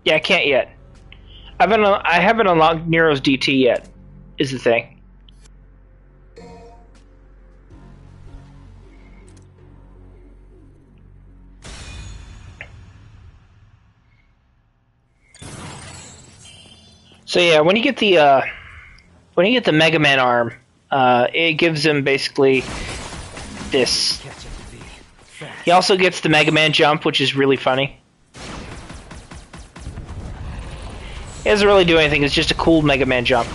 Yeah, I can't yet. I haven't unlocked Nero's DT yet, is the thing. So yeah, when you get the Mega Man arm, it gives him basically this. He also gets the Mega Man jump, which is really funny. It doesn't really do anything, it's just a cool Mega Man jump.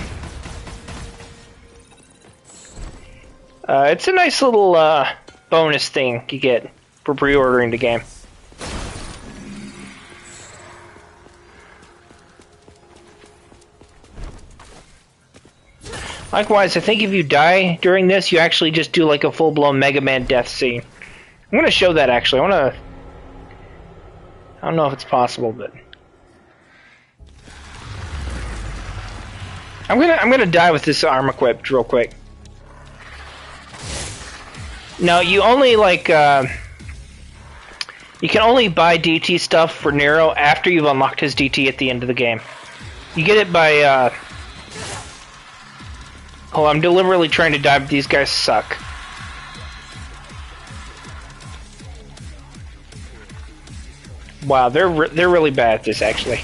It's a nice little bonus thing you get for pre-ordering the game. Likewise, I think if you die during this, you actually just do like a full-blown Mega Man death scene. I'm gonna show that actually. I don't know if it's possible, but I'm gonna die with this arm equipped real quick. No, you only like you can only buy DT stuff for Nero after you've unlocked his DT at the end of the game. You get it by oh, I'm deliberately trying to die, but these guys suck. Wow, they're really bad at this, actually.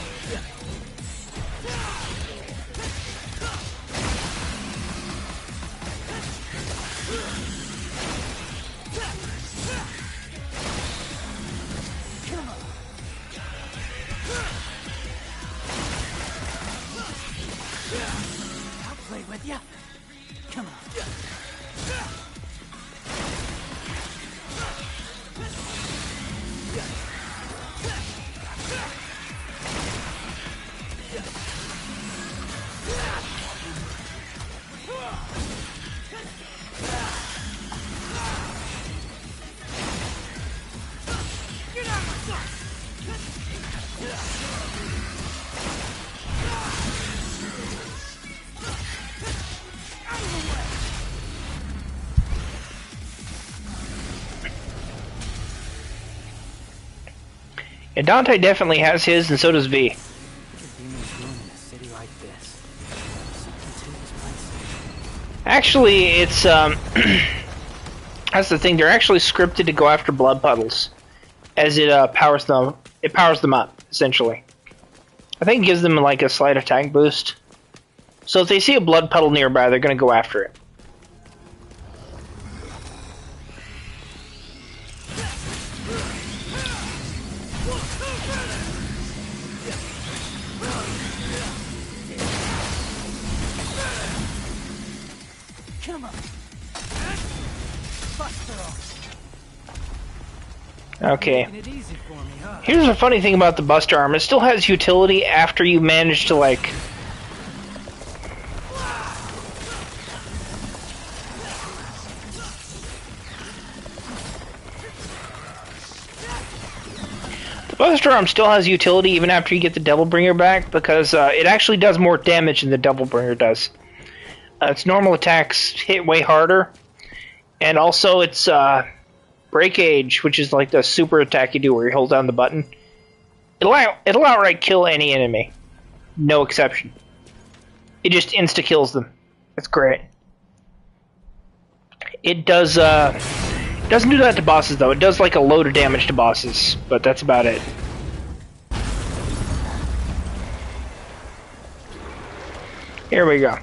I'll play with ya. Come on. Yeah, Dante definitely has his, and so does V. Actually, it's that's the thing. They're actually scripted to go after blood puddles, as it powers them. It powers them up essentially. I think it gives them like a slight attack boost. So if they see a blood puddle nearby, they're gonna go after it. Come on. Okay. Making it easy for me, huh? Here's the funny thing about the Buster Arm. It still has utility after you manage to, like... The Buster Arm still has utility even after you get the Devil Bringer back, because it actually does more damage than the Devil Bringer does. Its normal attacks hit way harder, and also its breakage, which is like the super attack you do where you hold down the button. It'll outright kill any enemy, no exception. It just insta kills them. It's great. It does doesn't do that to bosses though. It does like a load of damage to bosses, but that's about it. Here we go.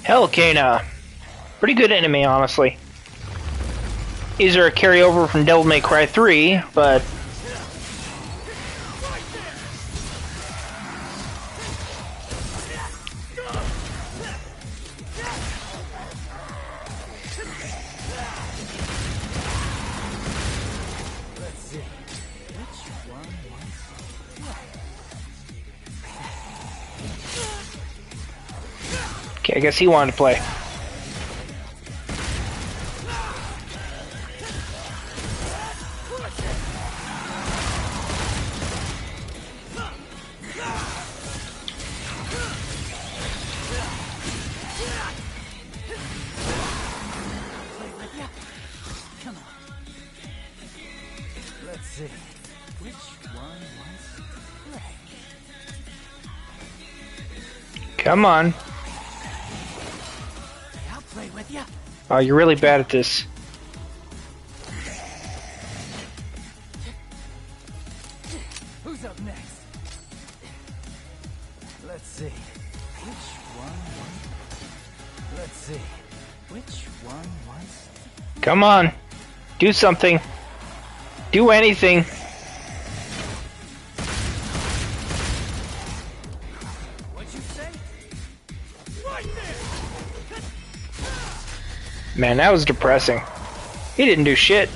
Hellcana. Pretty good enemy, honestly. These are a carryover from Devil May Cry 3, but... Okay, I guess he wanted to play. Let's see. Which one wants to play? Come on. I'll play with ya. Oh, you're really bad at this. Who's up next? Let's see. Which one wants... Let's see. Which one wants... Come on. Do something. Do anything. What'd you say? Right there! Man, that was depressing. He didn't do shit.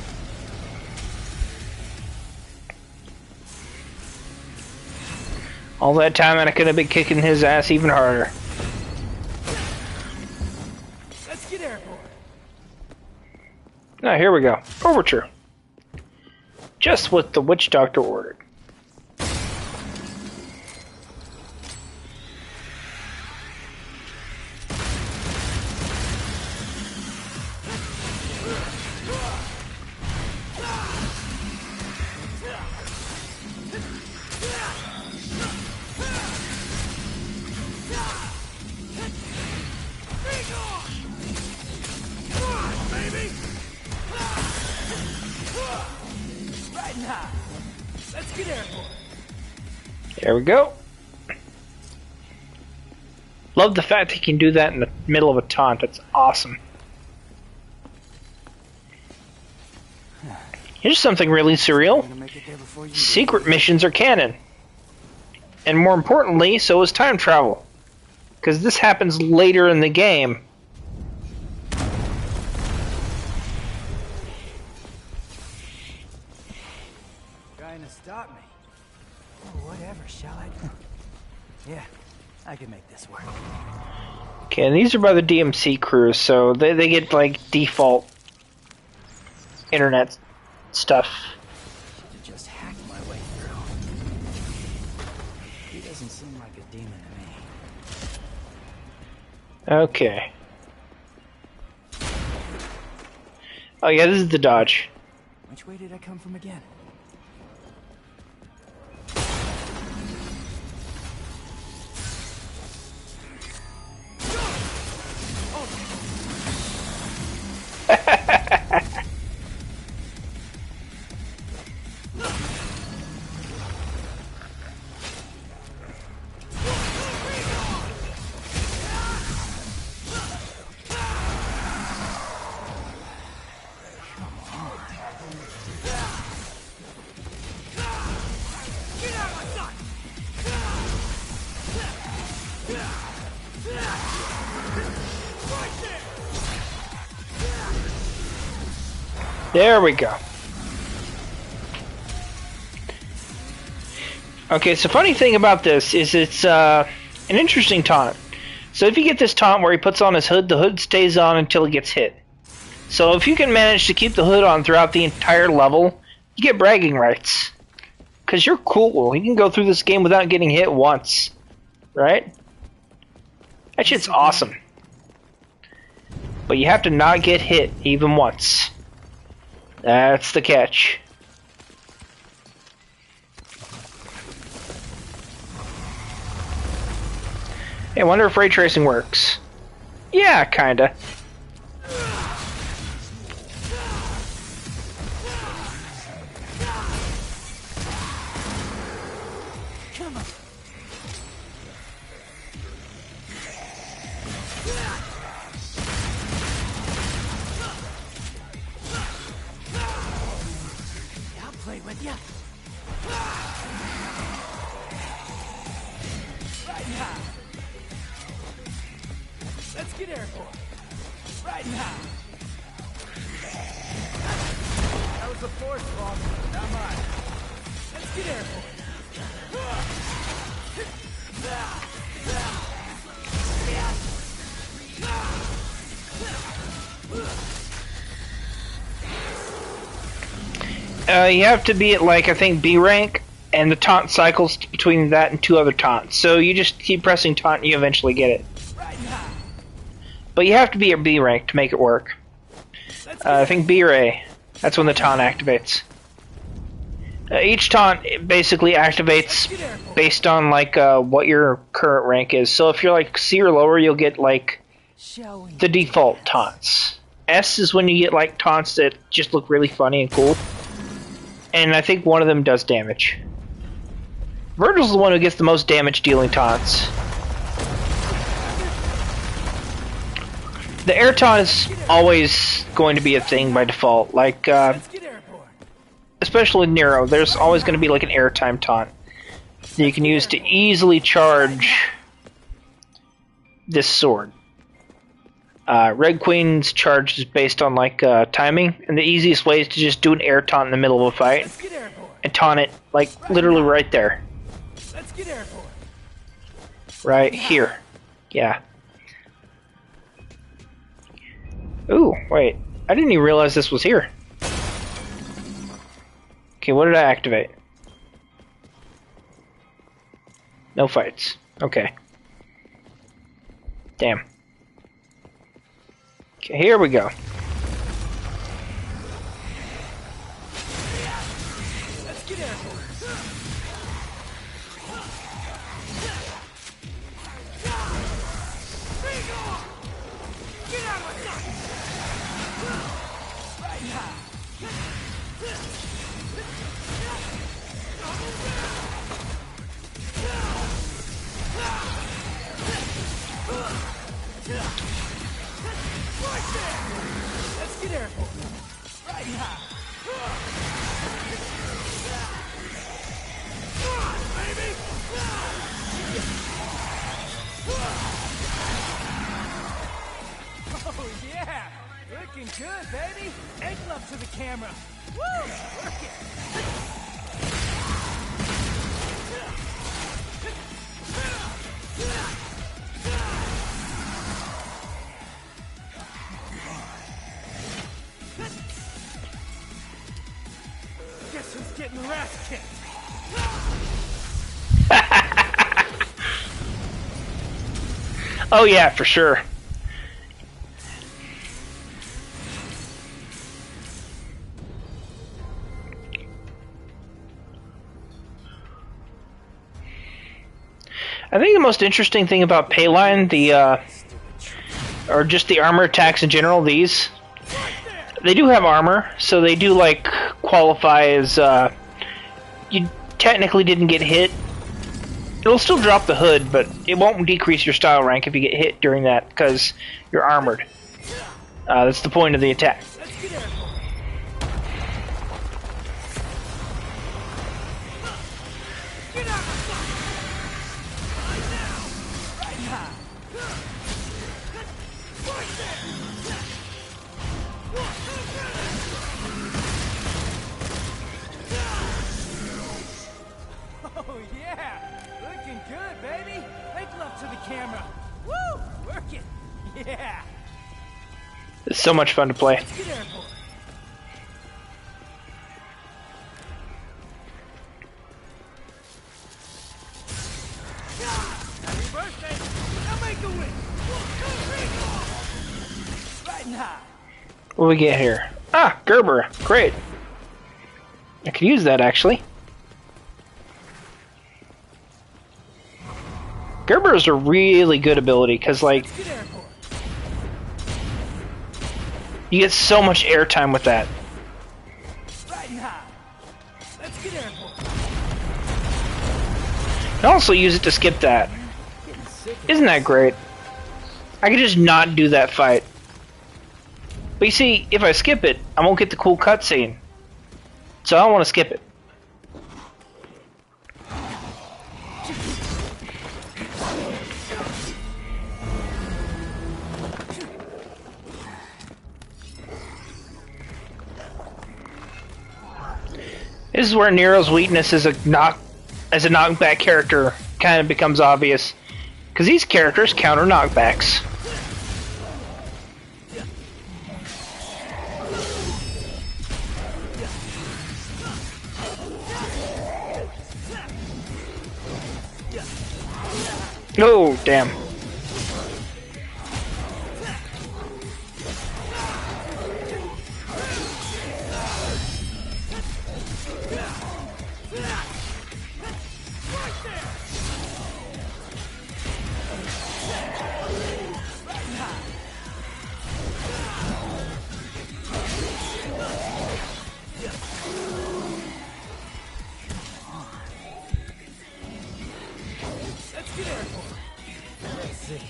All that time and I could have been kicking his ass even harder. Let's get airborne. Now here we go. Overture. Just what the witch doctor ordered. Let's get airborne. There we go. Love the fact he can do that in the middle of a taunt. That's awesome. Here's something really surreal. Secret missions are canon. And more importantly, so is time travel. Because this happens later in the game. Trying to stop me. Oh, whatever, shall I? Yeah, I can make this work. Okay, and these are by the DMC crews, so they get like default internet stuff. Should've just hacked my way through. He doesn't seem like a demon to me. Okay. Oh yeah, this is the dodge. Which way did I come from again? There we go. Okay, so funny thing about this is it's an interesting taunt. So if you get this taunt where he puts on his hood, the hood stays on until he gets hit. So if you can manage to keep the hood on throughout the entire level, you get bragging rights. Because you're cool. You can go through this game without getting hit once. Right? That shit's awesome. But you have to not get hit even once. That's the catch. Hey, I wonder if ray tracing works. Yeah, kinda. With ya. Right now. Let's get airborne. Right now. That was the force fault, not mine. Let's get airborne. You have to be at, like, I think B rank, and the taunt cycles between that and 2 other taunts. So you just keep pressing taunt and you eventually get it. But you have to be at B rank to make it work. I think B or A. That's when the taunt activates. Each taunt basically activates based on, like, what your current rank is. So if you're, like, C or lower, you'll get, like, the default taunts. S is when you get, like, taunts that just look really funny and cool. And I think one of them does damage. Virgil's the one who gets the most damage dealing taunts. The air taunt is always going to be a thing by default. Like, especially with Nero, there's always going to be like an airtime taunt that you can use to easily charge this sword. Red Queen's charge is based on like timing, and the easiest way is to just do an air taunt in the middle of a fight and taunt it like literally right there. Right here. Yeah. Ooh, wait. I didn't even realize this was here. Okay, what did I activate? No fights. Okay. Damn. Okay, here we go. Good, baby. Make love to the camera. Woo! Work it. Guess who's getting the ass kicked? Oh yeah, for sure. I think the most interesting thing about Payline, or just the armor attacks in general, these, they do have armor, so they do, like, qualify as, you technically didn't get hit. It'll still drop the hood, but it won't decrease your style rank if you get hit during that, because you're armored. That's the point of the attack. It's so much fun to play. Riding high. What do we get here? Ah, Gerber. Great. I could use that, actually. Gerber is a really good ability, because, like, Good airport. you get so much airtime with that. Riding high. Let's get airport. I can also use it to skip that. Getting sick. Isn't that great? I could just not do that fight. But you see, if I skip it, I won't get the cool cutscene. So I don't want to skip it. This is where Nero's weakness as a knockback character kind of becomes obvious. Because these characters counter knockbacks. Oh, damn. Let's get airport. Let's see.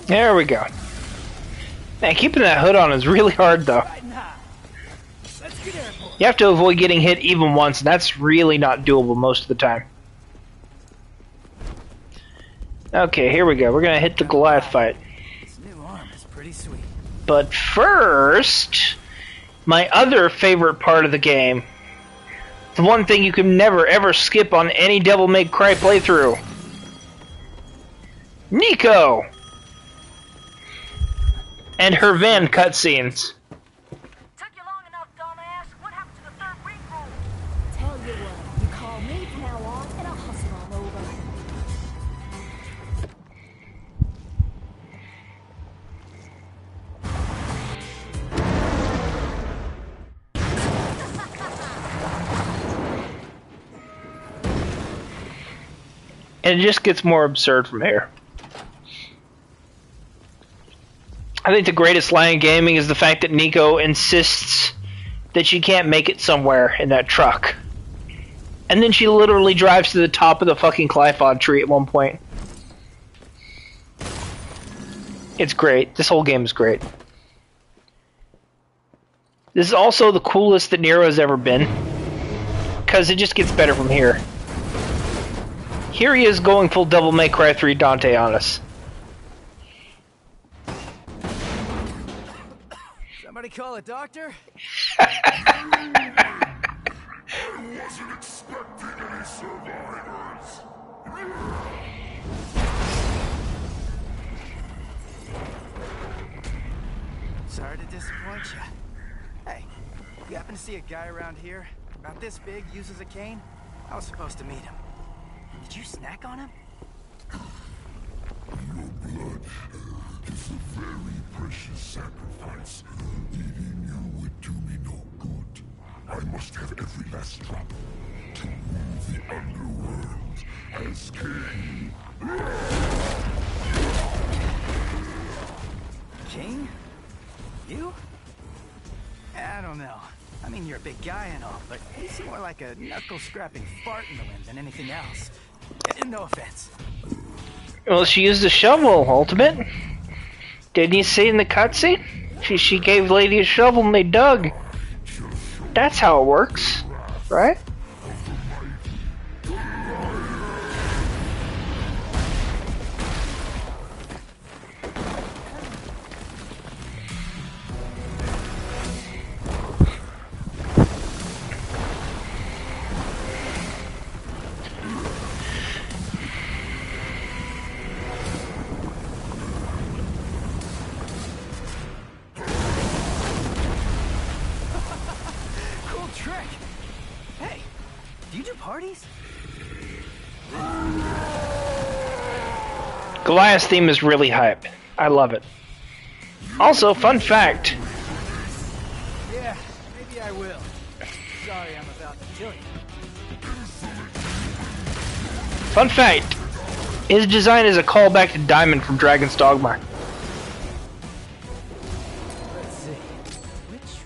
There we go. Man, keeping that hood on is really hard, though. Riding high. Let's get airport. You have to avoid getting hit even once, and that's really not doable most of the time. Okay, here we go. We're gonna hit the Goliath fight. This new arm is pretty sweet. But first, my other favorite part of the game. The one thing you can never ever skip on any Devil May Cry playthrough. Nico! And her van cutscenes. Took you long enough, dumbass. What happened to the third ring roll? Tell you what, you call me from now on, and I'll hustle on over. And it just gets more absurd from here. I think the greatest line in gaming is the fact that Nico insists that she can't make it somewhere in that truck. And then she literally drives to the top of the fucking Clyphod tree at one point. It's great. This whole game is great. This is also the coolest that Nero's ever been. Because it just gets better from here. Here he is going full Devil May Cry 3 Dante on us. Somebody call a doctor? I wasn't expecting any survivors. Sorry to disappoint you. Hey, you happen to see a guy around here? About this big, uses a cane? I was supposed to meet him. Did you snack on him? Your blood is a very precious sacrifice. Eating you would do me no good. I must have every last drop to rule the underworld as king. King? You? I don't know. I mean, you're a big guy and all, but you seem more like a knuckle-scrapping fart in the wind than anything else. No offense. Well, she used a shovel, Ultimate. Didn't you see in the cutscene? She gave Lady a shovel and they dug. That's how it works, right? You do parties? Goliath's theme is really hype. I love it. Also, fun fact. Yeah, maybe I will. Sorry, I'm about to kill you. Fun fact. His design is a callback to Diamond from Dragon's Dogma. Let's see. Which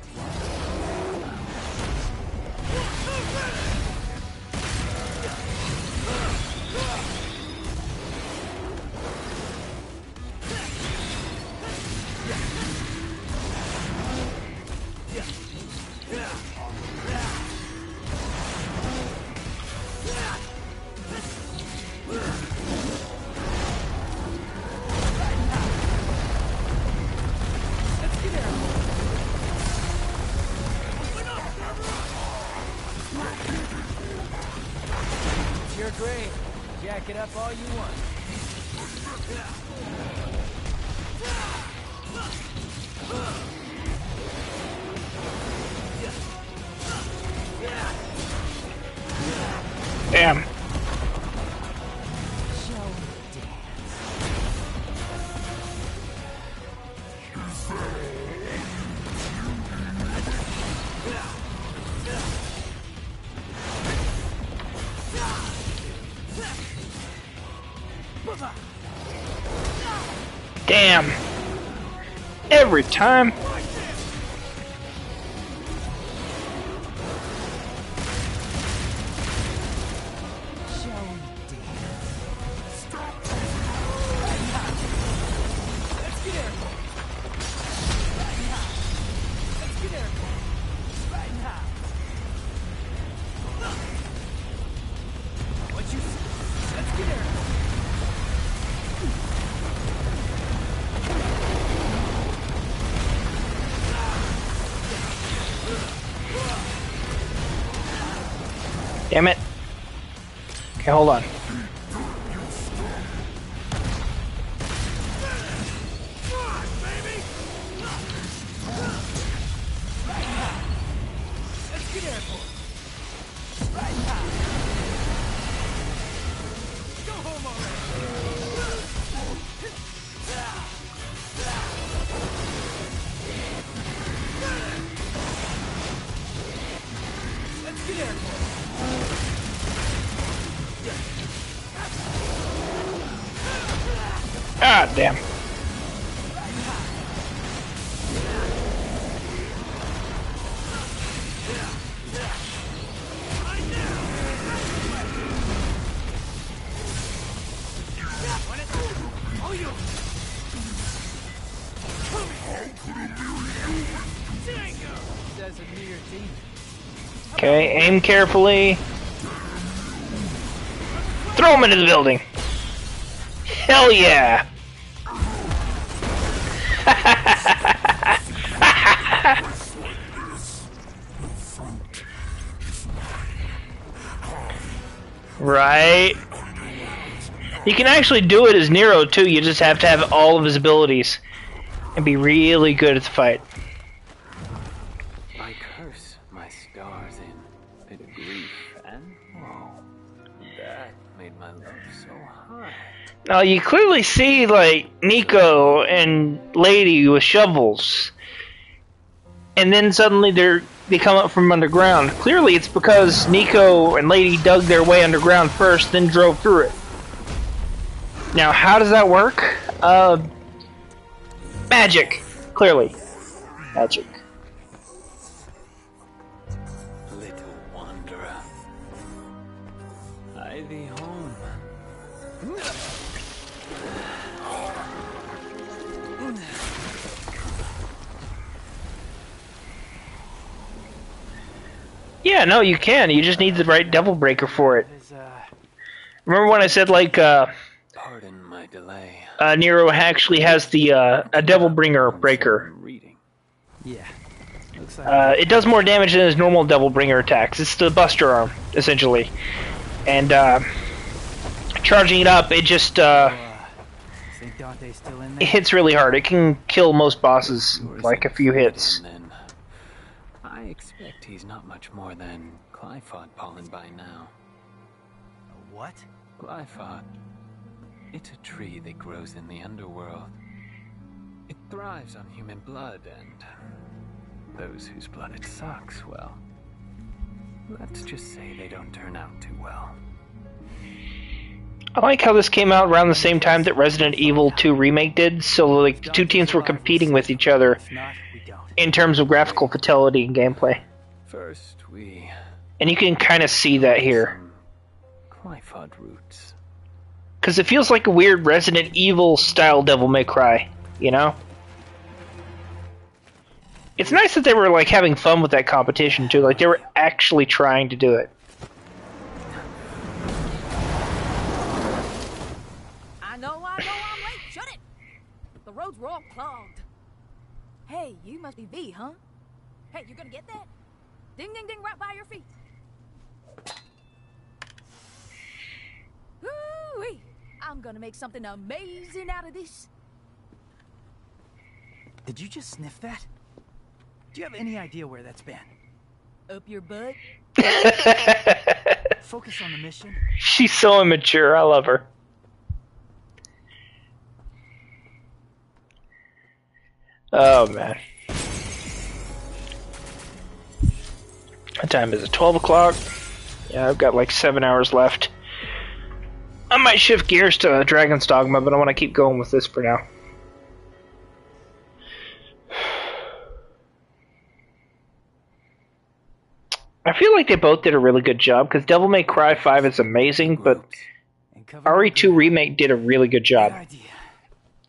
It's your grave. Jack it up all you want. Damn. Damn. Every time. Damn it. Okay, hold on. Ah, damn. Okay, aim carefully. Throw him into the building. Hell yeah! Right? You can actually do it as Nero too, you just have to have all of his abilities and be really good at the fight. I curse my stars in bit of grief and woe. That made my love so high. Now you clearly see like Nico and Lady with shovels, and then suddenly they come up from underground. Clearly it's because Nico and Lady dug their way underground first, then drove through it. Now how does that work? Magic, clearly. Magic. Little wanderer, hie thee home. Yeah, no, you can. You just need the right Devil Breaker for it. Remember when I said like Pardon my delay. Nero actually has the a Devil Bringer breaker. Reading. Yeah. Looks like It does more damage than his normal Devil Bringer attacks. It's the Buster Arm, essentially. And charging it up, it just think Dante's still in it there? hits really hard. It can kill most bosses like a few hits. And then I expect suspect he's not much more than Glyphod pollen by now. What? Glyphod. It's a tree that grows in the underworld. It thrives on human blood, and those whose blood it sucks, well, let's just say they don't turn out too well. I like how this came out around the same time that Resident Evil 2 Remake did, so like the two teams were competing with each other If not, we don't. in terms of graphical fidelity and gameplay. First, we And you can kind of see that here. some Glyphod roots. Because it feels like a weird Resident Evil style Devil May Cry, you know? It's nice that they were like having fun with that competition too, like they were actually trying to do it. I know I'm late. Shut it! The roads were all clogged. Hey, you must be V, huh? Hey, you gonna get that? Ding, ding, ding, right by your feet. Woo-wee! I'm gonna make something amazing out of this. Did you just sniff that? Do you have any idea where that's been? Up your butt? Focus on the mission. She's so immature, I love her. Oh man. What time is it? 12 o'clock? Yeah, I've got like 7 hours left. I might shift gears to Dragon's Dogma, but I want to keep going with this for now. I feel like they both did a really good job, because Devil May Cry 5 is amazing, but And cover RE2 Remake did a really good Good job. idea.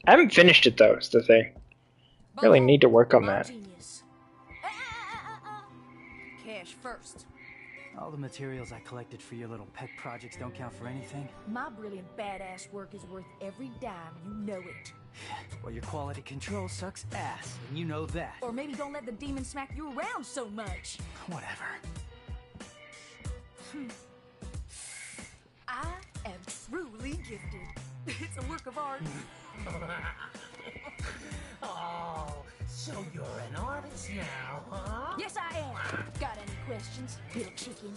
I haven't finished it though, is the thing. Really need to work on that. Genius. Cash first. All the materials I collected for your little pet projects don't count for anything. My brilliant badass work is worth every dime, you know it. Well, your quality control sucks ass, and you know that. Or maybe don't let the demon smack you around so much. Whatever. I am truly gifted. It's a work of art. Oh, so you're an artist now, huh? Yes, I am. Got any questions, little chicken?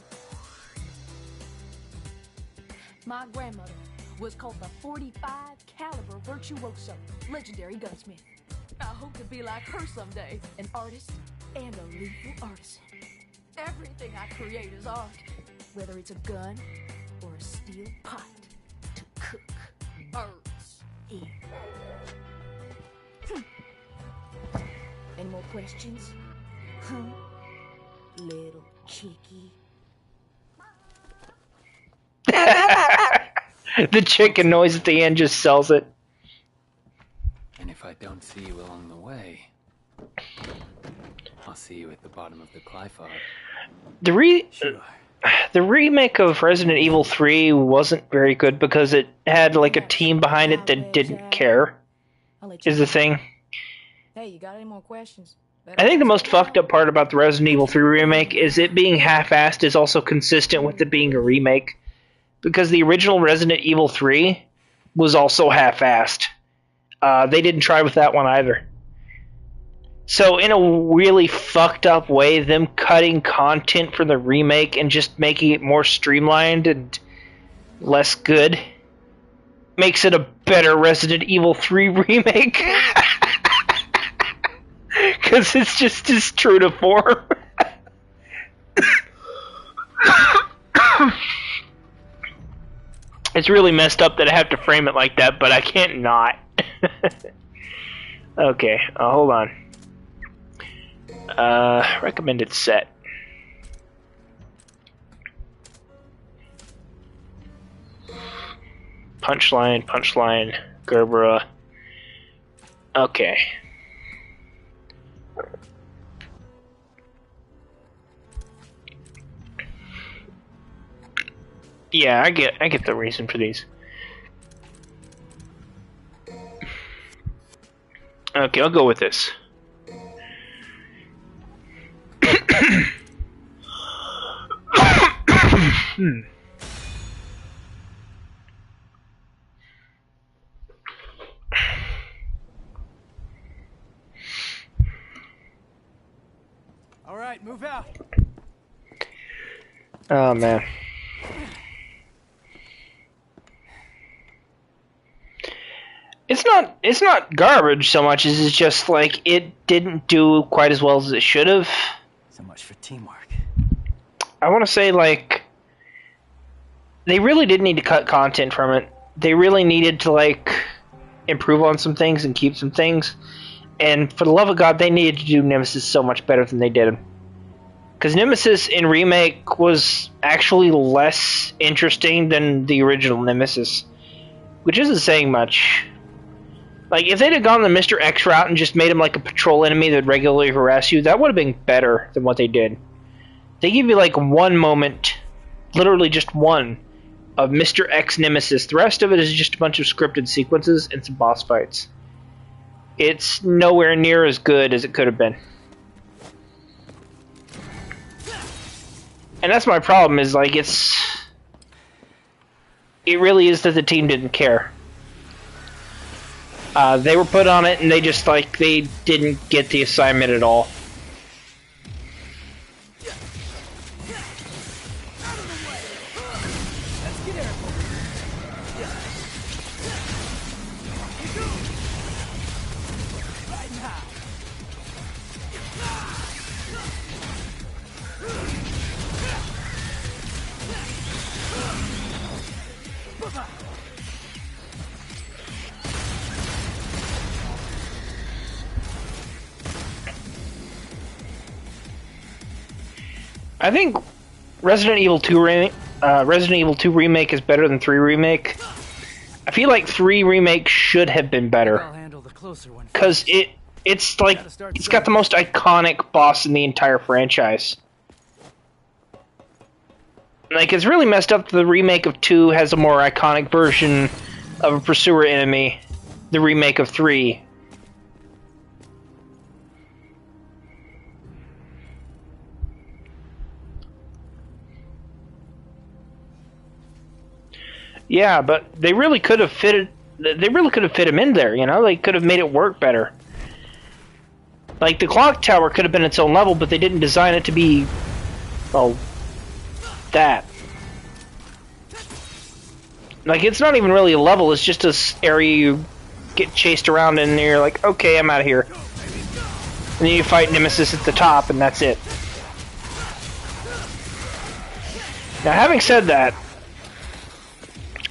My grandmother was called the 45 caliber virtuoso, legendary gunsmith. I hope to be like her someday, an artist and a lethal artisan. Everything I create is art, whether it's a gun or a steel pot to cook birds in. Any more questions? Huh? Little cheeky. The chicken noise at the end just sells it. And if I don't see you along the way, I'll see you at the bottom of the Glyphod. Sure. The remake of Resident Evil 3 wasn't very good because it had like a team behind it that didn't care, I'll let you is the thing. Hey, you got any more questions? I think the most fucked up part about the Resident Evil 3 remake is it being half-assed is also consistent with it being a remake. Because the original Resident Evil 3 was also half-assed. They didn't try with that one either. So in a really fucked up way, them cutting content from the remake and just making it more streamlined and less good makes it a better Resident Evil 3 remake. Because it's just as true to form. It's really messed up that I have to frame it like that, but I can't not. Okay, hold on. Recommended set. Punchline, Gerbera. Okay. Yeah, I get the reason for these. Okay, I'll go with this. All right, move out. Oh man. It's not garbage so much as it's just like it didn't do quite as well as it should have. So much for teamwork. I want to say like they really did need to cut content from it. They really needed to like improve on some things and keep some things. And for the love of God, they needed to do Nemesis so much better than they did. Because Nemesis in Remake was actually less interesting than the original Nemesis. Which isn't saying much. Like, if they'd have gone the Mr. X route and just made him like a patrol enemy that would regularly harass you, that would have been better than what they did. They give you like one moment, literally just one, of Mr. X Nemesis. The rest of it is just a bunch of scripted sequences and some boss fights. It's nowhere near as good as it could have been. And that's my problem, is like it really is that the team didn't care. They were put on it and they just like they didn't get the assignment at all. I think Resident Evil 2 Remake is better than 3 Remake. I feel like 3 Remake should have been better. I'll handle the closer one. Because it's like it's got the most iconic boss in the entire franchise. Like, it's really messed up that the remake of 2 has a more iconic version of a pursuer enemy. The remake of 3. Yeah, but they really could have fit him in there, you know? They could have made it work better. Like, the clock tower could have been its own level, but they didn't design it to be, well, that. Like, it's not even really a level, it's just this area you get chased around and you're like, okay, I'm out of here. And then you fight Nemesis at the top, and that's it. Now, having said that,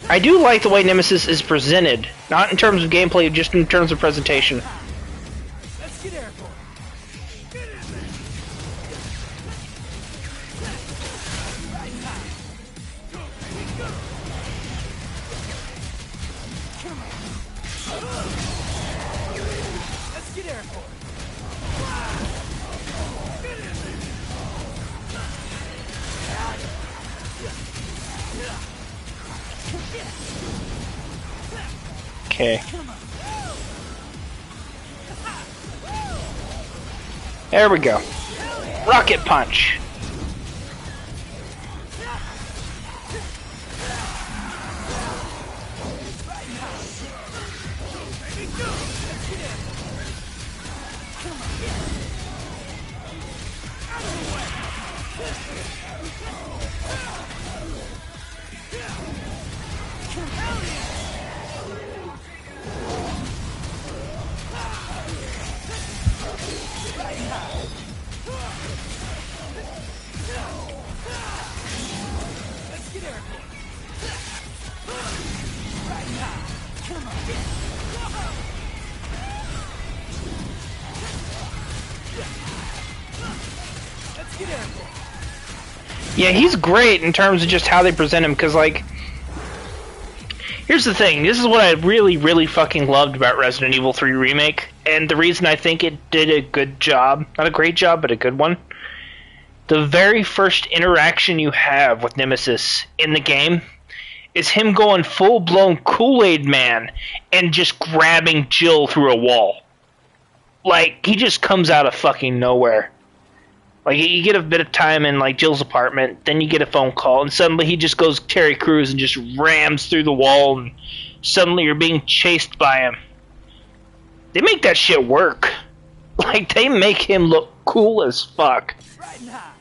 I do like the way Nemesis is presented. Not in terms of gameplay, just in terms of presentation. Let's get airborne. Let's get airborne. Okay. There we go. Rocket punch. Yeah, he's great in terms of just how they present him, because, like, here's the thing, this is what I really, really fucking loved about Resident Evil 3 Remake, and the reason I think it did a good job, not a great job, but a good one, the very first interaction you have with Nemesis in the game is him going full-blown Kool-Aid Man and just grabbing Jill through a wall. Like, he just comes out of fucking nowhere. Like, you get a bit of time in, like, Jill's apartment, then you get a phone call, and suddenly he just goes Terry Crews and just rams through the wall, and suddenly you're being chased by him. They make that shit work. Like, they make him look cool as fuck. Riding high.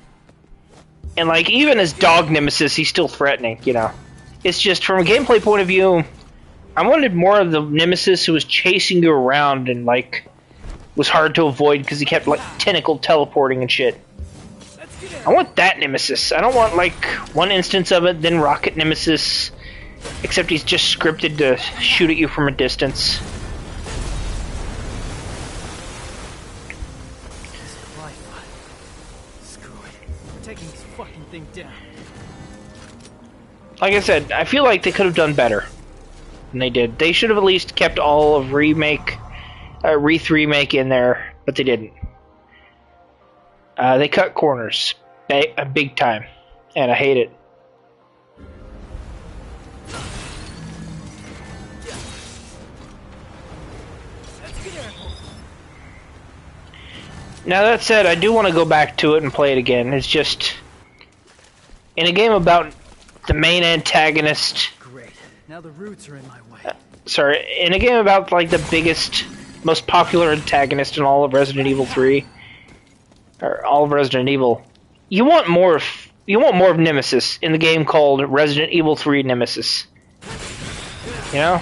And like even as dog nemesis, he's still threatening. You know, it's just from a gameplay point of view, I wanted more of the nemesis who was chasing you around and like was hard to avoid because he kept like tentacle teleporting and shit. I want that nemesis. I don't want like one instance of it, then rocket nemesis. Except he's just scripted to shoot at you from a distance. Screw it. We're taking this fucking thing down. Like I said, I feel like they could have done better than they did. They should have at least kept all of Wreath Remake in there, but they didn't. They cut corners. Big time. And I hate it. Now that said, I do want to go back to it and play it again. It's just in a game about the main antagonist. Great. Now the roots are in my way. Sorry, in a game about like the biggest, most popular antagonist in all of Resident Evil 3, or all of Resident Evil, you want more of Nemesis in the game called Resident Evil 3 Nemesis. You know?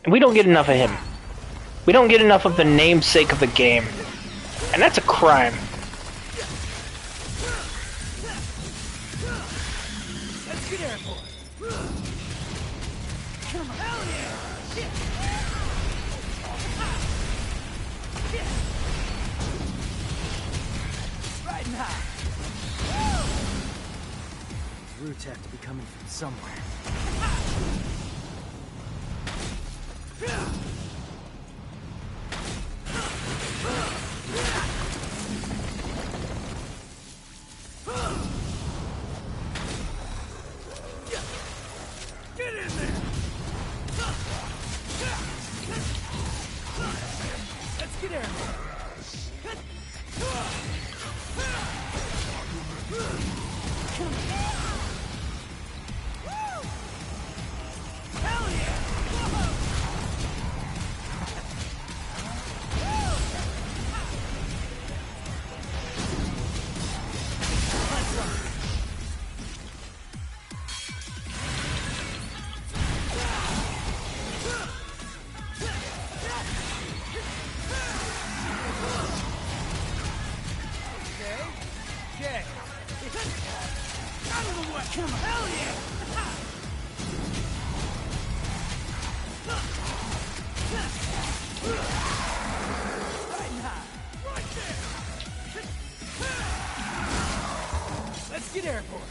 And we don't get enough of him. We don't get enough of the namesake of the game. And that's a crime. Let's get airborne. Come on. Hell yeah. Riding high. These roots have to be coming from somewhere. Get in there! Let's get in. Hell yeah! Let's get airborne.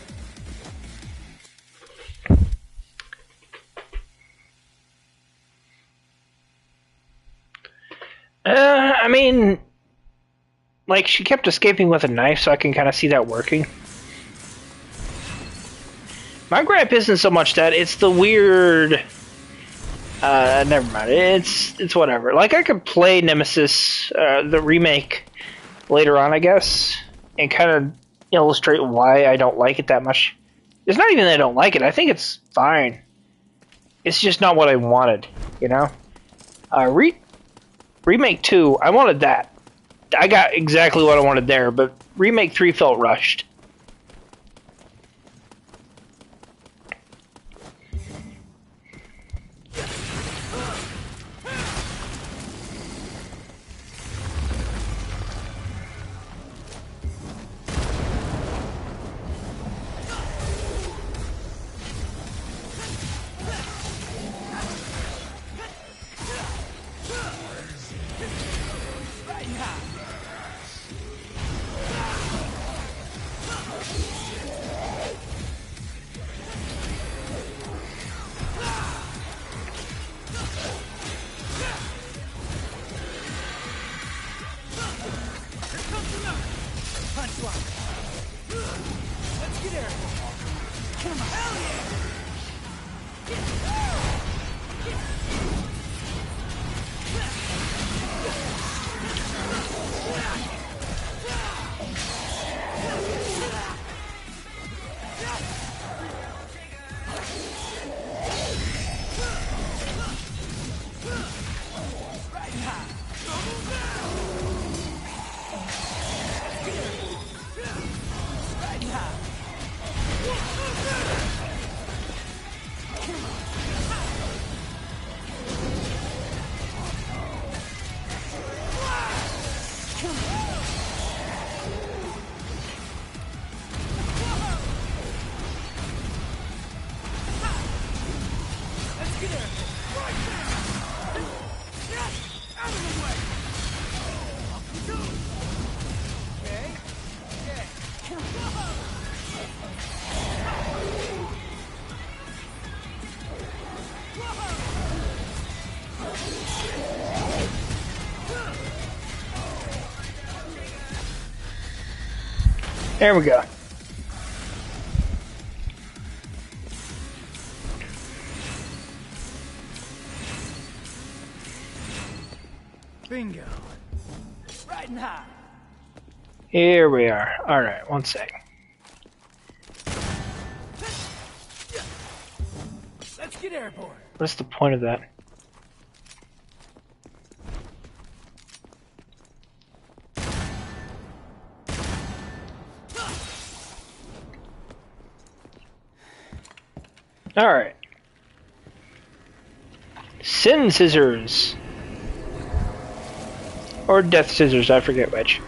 I mean, like, she kept escaping with a knife, so I can kind of see that working. My gripe isn't so much that, it's the weird... never mind. It's whatever. Like, I could play Nemesis, the remake, later on, I guess, and kind of illustrate why I don't like it that much. It's not even that I don't like it. I think it's fine. It's just not what I wanted, you know? Remake 2, I wanted that. I got exactly what I wanted there, but Remake 3 felt rushed. There we go. Bingo. Riding high. Here we are. Alright, one sec. Let's get airborne. What's the point of that? Alright. Sin Scissors. Or Death Scissors, I forget which.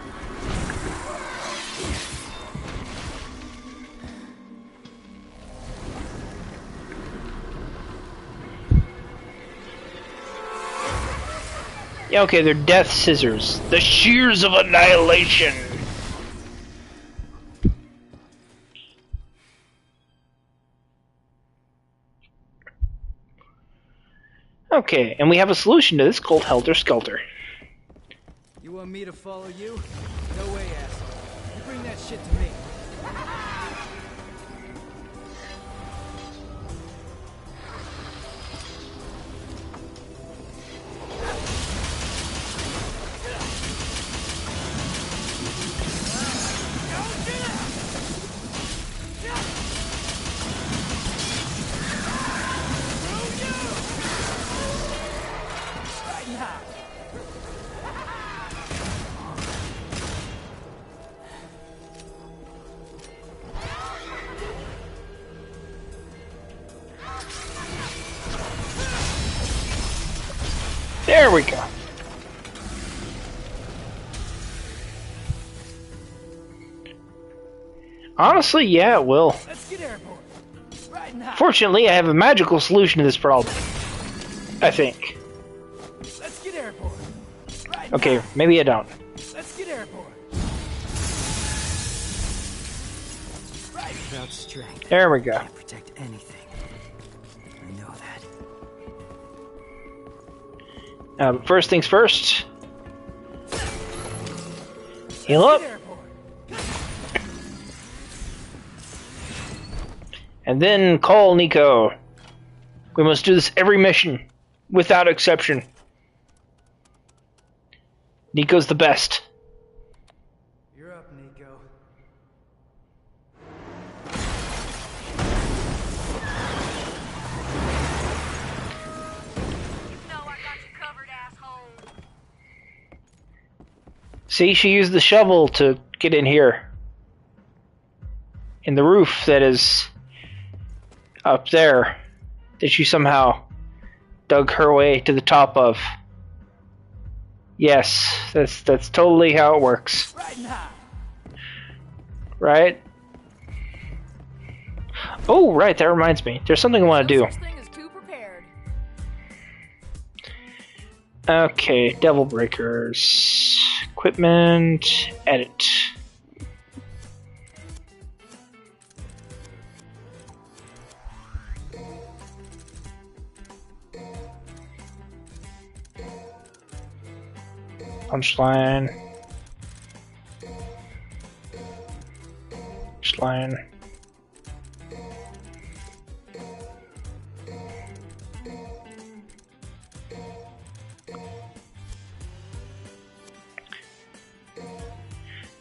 Yeah, okay, they're Death Scissors. The Shears of Annihilation. Okay, and we have a solution to this called Helter Skelter. You want me to follow you? No way, asshole. You bring that shit to me. There we go. Honestly, yeah, it will. Let's get airborne. Riding high. Fortunately, I have a magical solution to this problem. I think. Let's get airborne. Riding Okay, high. maybe I don't. Let's get airborne. Right. Without strength. There we go. Can't protect anything. I know that. First things first. Heal up. Get airborne. And then call Nico. We must do this every mission, without exception. Nico's the best. You're up, Nico. No, I got you covered, asshole. See, she used the shovel to get in here. In the roof that is up there, that she somehow dug her way to the top of. Yes, that's totally how it works. Riding high. Right? Oh, right, that reminds me. There's something I want to do. No such thing as too prepared. Okay, Devil Breakers. Equipment. Edit. Punchline. Punchline.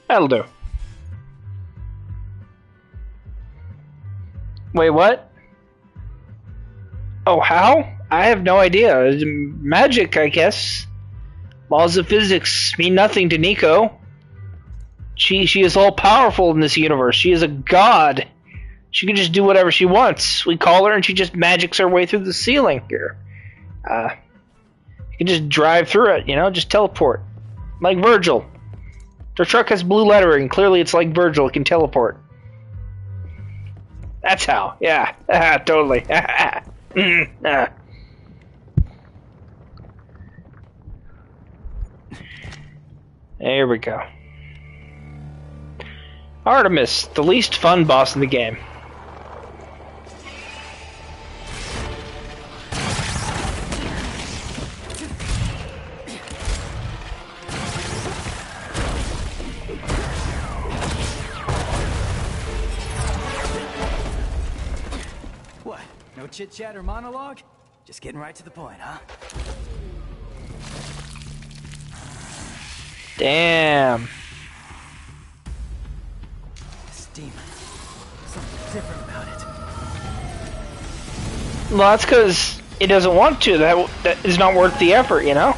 That'll do. Wait, what? Oh, how? I have no idea. It's magic, I guess. Laws of physics mean nothing to Nico. She is all powerful in this universe. She is a god. She can just do whatever she wants. We call her and she just magics her way through the ceiling here. You can just drive through it, you know, just teleport. Like Virgil. Their truck has blue lettering. Clearly it's like Virgil. It can teleport. That's how. Yeah. Totally. There we go. Artemis, the least fun boss in the game. What? No chit-chat or monologue? Just getting right to the point, huh? Damn. This demon. Something different about it. Well, that's because it doesn't want to. That is not worth the effort, you know?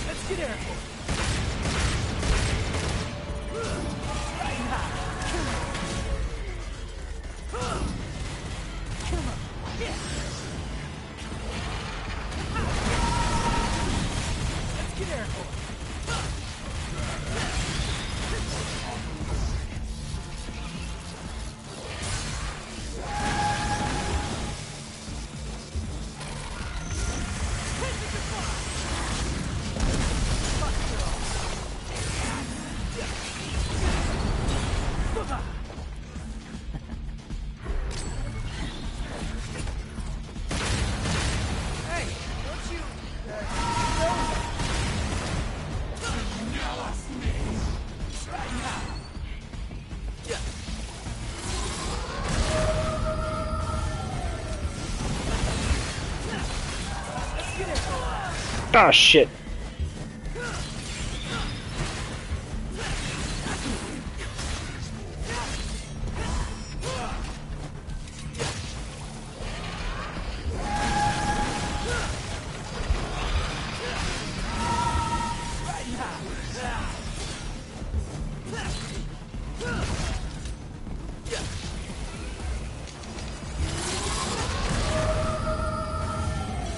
Let's get airborne. Let's get airborne. Hey, don't you Oh, shit.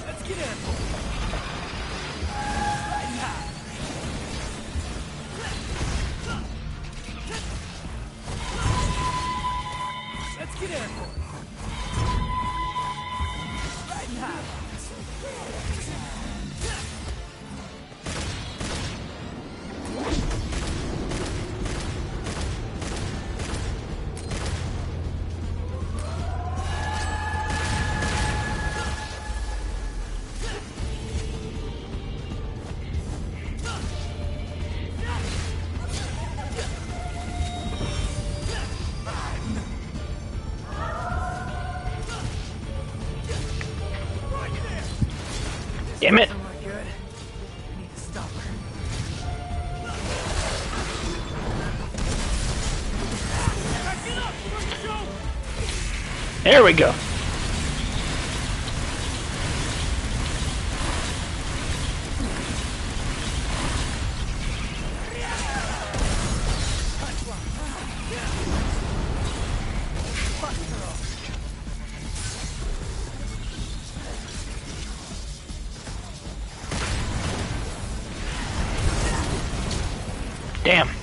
let's get airborne. Let's get airborne. Riding high. Damn it. Doesn't look good. I need to stop her. There we go. Damn. So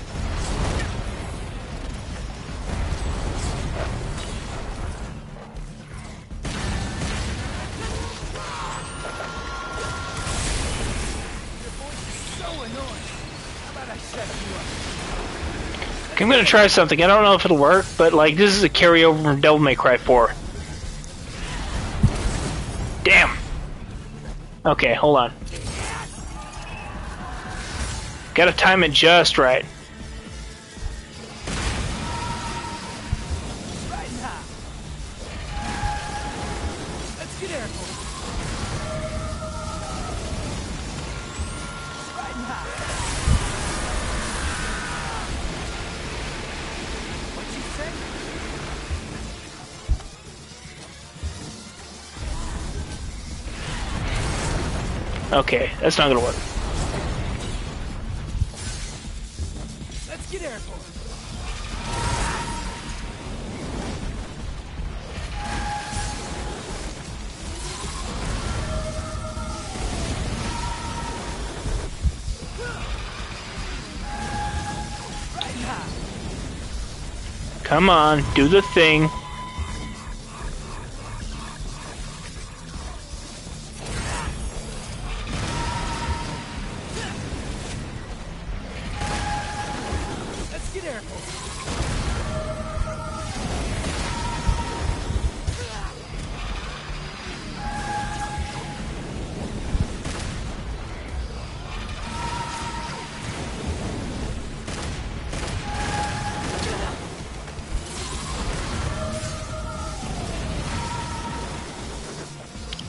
annoying. How about I shut you up? I'm gonna try something. I don't know if it'll work, but like this is a carryover from Devil May Cry 4. Damn. Okay, hold on. Gotta time it just right. Riding high. Let's get airborne. Riding high. What'd you say? Okay, that's not gonna work. Let's get airborne. Riding high. Come on, do the thing. there.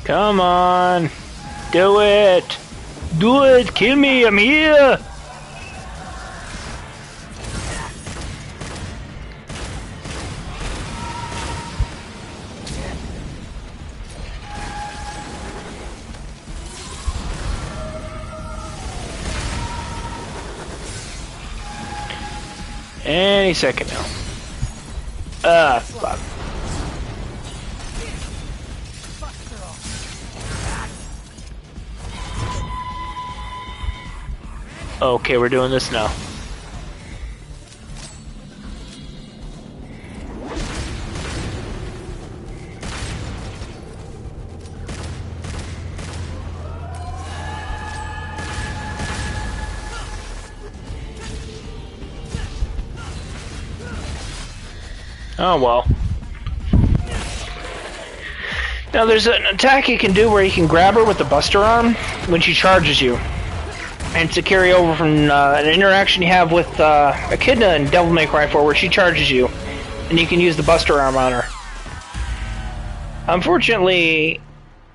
Come on. Do it. Do it. Kill me. I'm here. Any second now. Fuck. Okay, we're doing this now. Oh well. Now there's an attack you can do where you can grab her with the Buster Arm when she charges you. And it's a carryover from an interaction you have with Echidna and Devil May Cry 4 where she charges you. And you can use the Buster Arm on her. Unfortunately,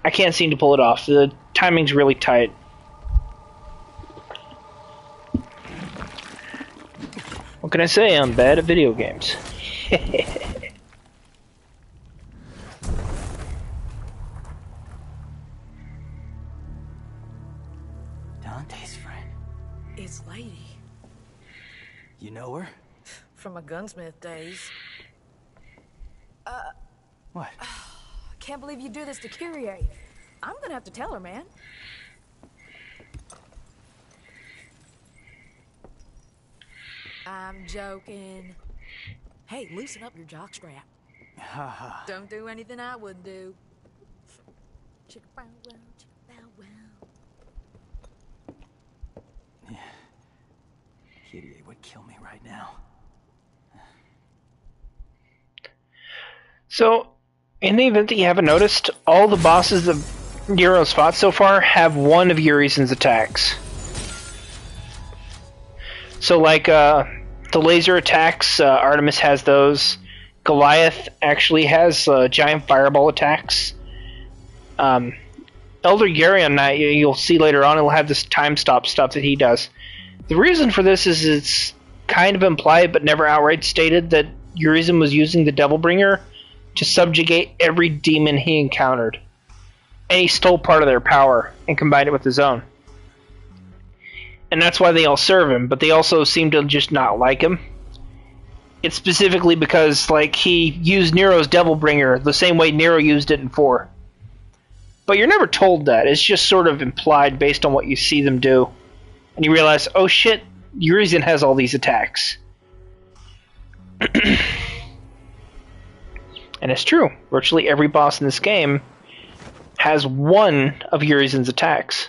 I can't seem to pull it off. The timing's really tight. What can I say? I'm bad at video games. Dante's friend. It's Lady. You know her? From my gunsmith days. What? Can't believe you do this to Kyrie. I'm gonna have to tell her, man. I'm joking. Hey, loosen up your jockstrap. Haha. Don't do anything I wouldn't do. Chicka bow wow, chicka bow wow. Kyrie would kill me right now. So, in the event that you haven't noticed, all the bosses that Nero's fought so far have one of Urizen's attacks. So, like, the laser attacks, Artemis has those. Goliath actually has giant fireball attacks. Elder Geryon, you'll see later on, he'll have this time stop stuff that he does. The reason for this is it's kind of implied but never outright stated that Urizen was using the Devilbringer to subjugate every demon he encountered. And he stole part of their power and combined it with his own. And that's why they all serve him, but they also seem to just not like him. It's specifically because, like, he used Nero's Devilbringer the same way Nero used it in 4. But you're never told that. It's just sort of implied based on what you see them do. And you realize, oh shit, Urizen has all these attacks. And it's true. Virtually every boss in this game has one of Urizen's attacks.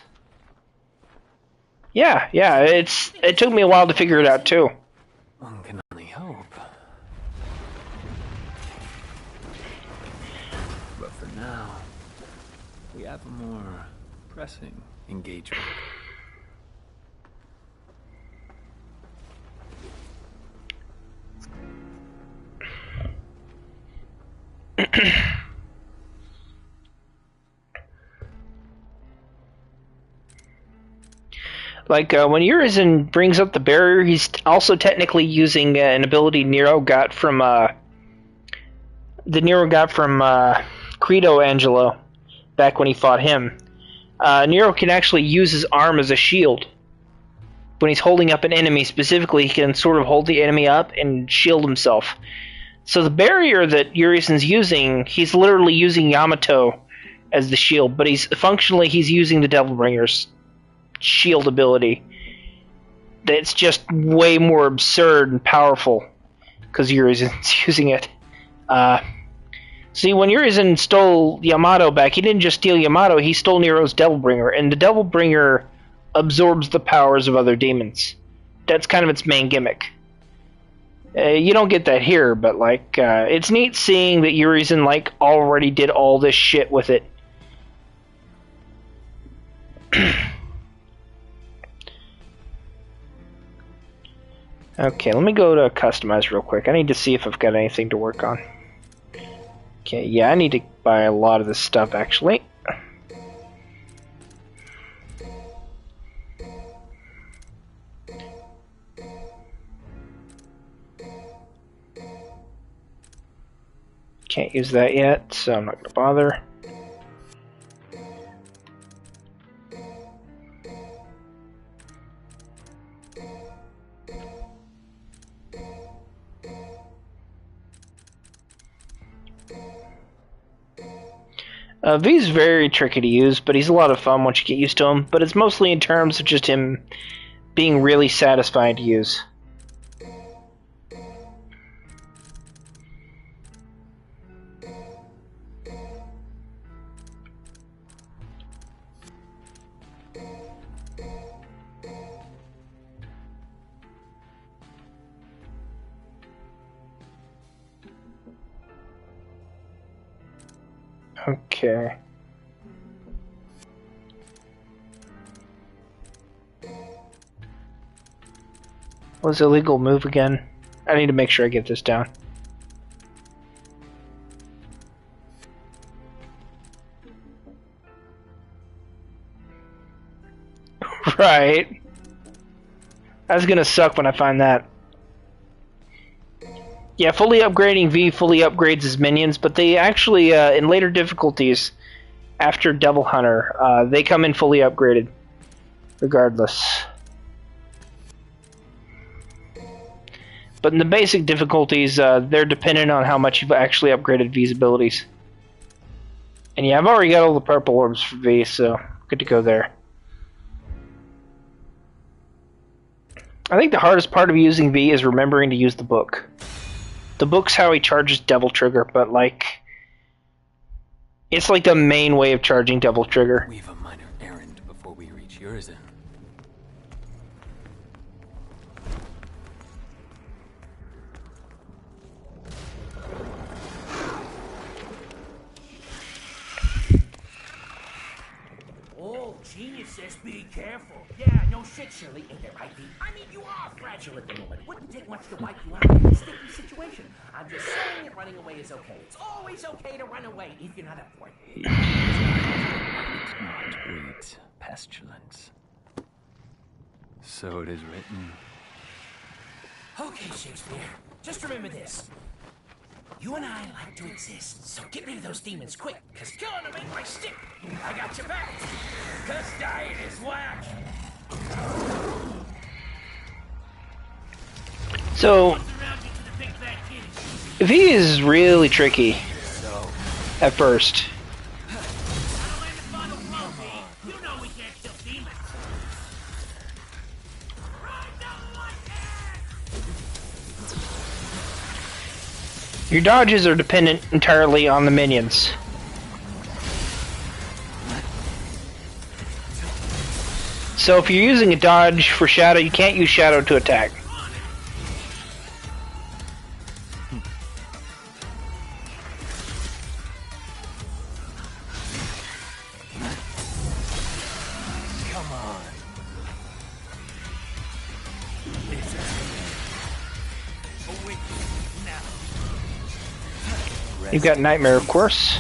Yeah, it took me a while to figure it out too. One can only hope. But for now, we have a more pressing engagement. Like, when Urizen brings up the barrier, he's also technically using an ability Nero got from, Credo Angelo, back when he fought him. Nero can actually use his arm as a shield. When he's holding up an enemy, specifically, he can sort of hold the enemy up and shield himself. So the barrier that Urizen's using, he's literally using Yamato as the shield, but he's using the Devilbringer's shield ability. That's just way more absurd and powerful because Urizen's using it. See, when Urizen stole Yamato back, he didn't just steal Yamato, he stole Nero's Devilbringer, and the Devilbringer absorbs the powers of other demons. That's kind of its main gimmick. You don't get that here, but like, it's neat seeing that Urizen like already did all this shit with it. Okay, let me go to customize real quick. I need to see if I've got anything to work on. Okay, yeah, I need to buy a lot of this stuff actually. Can't use that yet, so I'm not going to bother. V's very tricky to use, but he's a lot of fun once you get used to him, but it's mostly in terms of just him being really satisfying to use. Okay. What was illegal move again? I need to make sure I get this down. Right. That's gonna suck when I find that. Yeah, fully upgrading V fully upgrades his minions, but they actually, in later difficulties, after Devil Hunter, they come in fully upgraded, regardless. But in the basic difficulties, they're dependent on how much you've actually upgraded V's abilities. And yeah, I've already got all the purple orbs for V, so good to go there. I think the hardest part of using V is remembering to use the book. The book's how he charges Devil Trigger, but like, it's like the main way of charging Devil Trigger. We have a minor errand before we reach Urizen. Oh, genius says be careful. Yeah, no shit, Shirley. Ain't that right, Pete? I mean, you are fragile at the moment. Wouldn't take much to wipe you out in a sticky situation. I'm just saying that running away is okay. It's always okay to run away if you're not up for it. Not breeds pestilence. So it is written. Okay, Shakespeare. Just remember this. You and I like to exist, so get rid of those demons quick, because killing them ain't my stick. I got your back, because dying is whack. So, V is really tricky at first. You know we can't kill demons. Your dodges are dependent entirely on the minions. So if you're using a dodge for Shadow, you can't use Shadow to attack. Come on. You've got Nightmare, of course.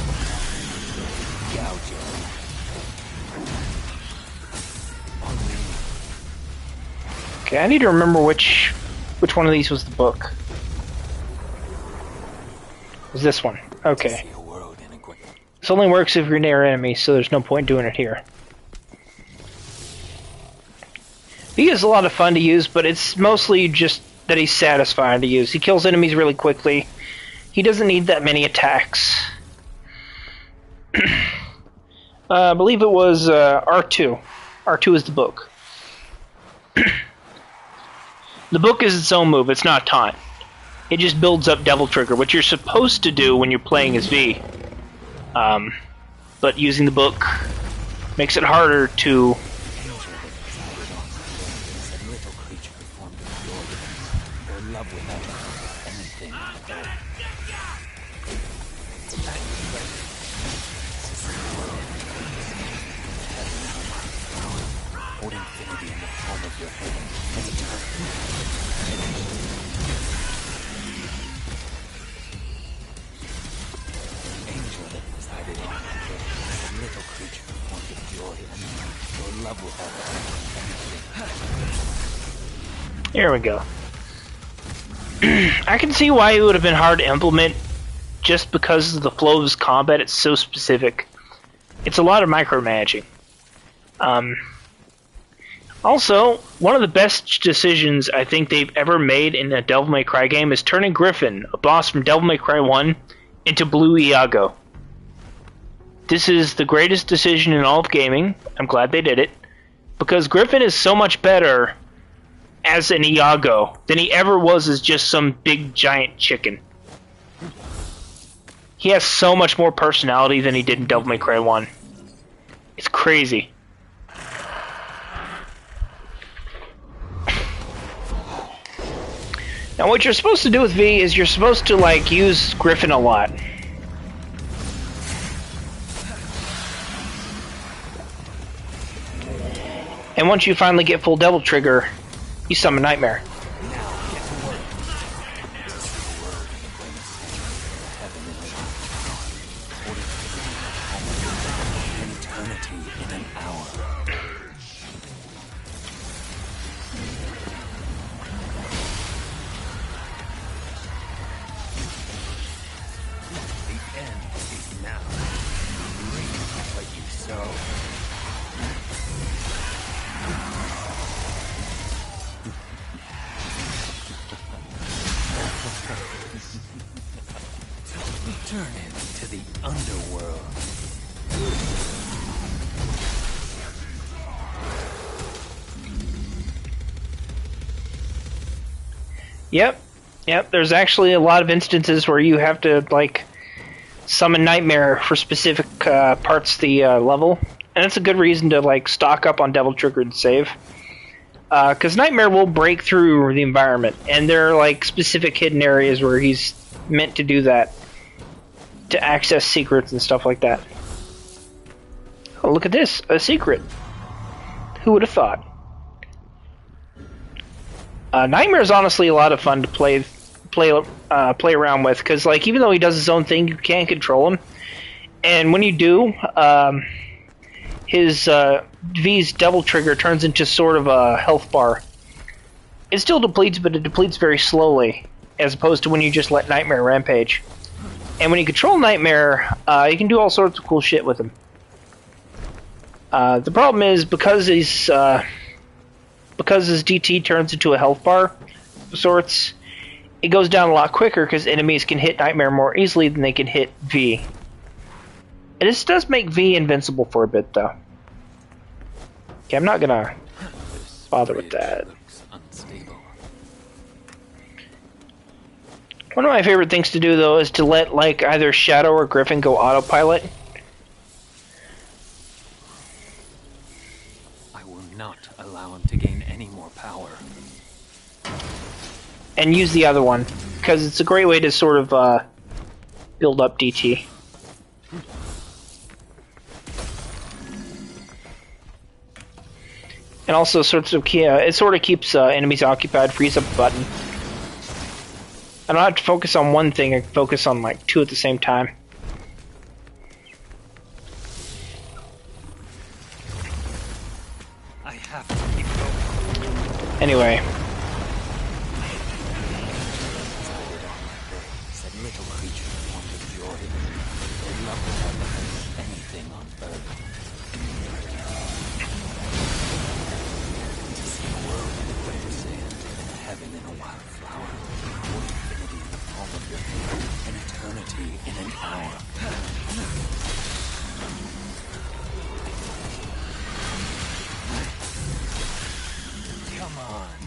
Okay, I need to remember which one of these was the book. It was this one. Okay. This only works if you're near enemies, so there's no point doing it here. He is a lot of fun to use, but it's mostly just that he's satisfying to use. He kills enemies really quickly. He doesn't need that many attacks. I believe it was R2. R2 is the book. The book is its own move, it's not taunt. It just builds up Devil Trigger, which you're supposed to do when you're playing as V. But using the book makes it harder to... love without anything on earth. Hold infinity in the palm of your hand and eternity. The angel that resided in your head, a little creature formed of joy and your love without anything. Here we go. I can see why it would have been hard to implement, just because of the flow of his combat. It's so specific. It's a lot of micromanaging. Also, one of the best decisions I think they've ever made in a Devil May Cry game is turning Griffin, a boss from Devil May Cry 1, into Blue Iago. This is the greatest decision in all of gaming. I'm glad they did it, because Griffin is so much better as an Iago than he ever was as just some big giant chicken. He has so much more personality than he did in Devil May Cry 1. It's crazy. Now what you're supposed to do with V is you're supposed to like use Griffin a lot. And once you finally get full Devil Trigger, you summon Nightmare. Turn into the underworld. Yep, there's actually a lot of instances where you have to, like, summon Nightmare for specific parts of the level. And it's a good reason to, like, stock up on Devil Trigger and save. Because Nightmare will break through the environment, and there are, like, specific hidden areas where he's meant to do that. To access secrets and stuff like that. Oh, look at this, a secret. Who would have thought? Nightmare is honestly a lot of fun to play around with, because like even though he does his own thing, you can't control him. And when you do, his V's Devil Trigger turns into sort of a health bar. It still depletes, but it depletes very slowly, as opposed to when you just let Nightmare rampage. And when you control Nightmare, you can do all sorts of cool shit with him. The problem is because his DT turns into a health bar of sorts, it goes down a lot quicker because enemies can hit Nightmare more easily than they can hit V. And this does make V invincible for a bit, though. Okay, I'm not gonna bother with that. One of my favorite things to do, though, is to let, like, either Shadow or Griffin go autopilot. I will not allow him to gain any more power. And use the other one, because it's a great way to sort of, build up DT. And also, it sort of keeps enemies occupied, frees up a button. I don't have to focus on one thing, I can focus on like two at the same time. I have to keep going. Anyway. Said little creature formed of joy, or love without anything on earth. To see a world in a grain of sand, and heaven in a wild flower. Infinity in the palm of your hand, and eternity in an hour. Come on,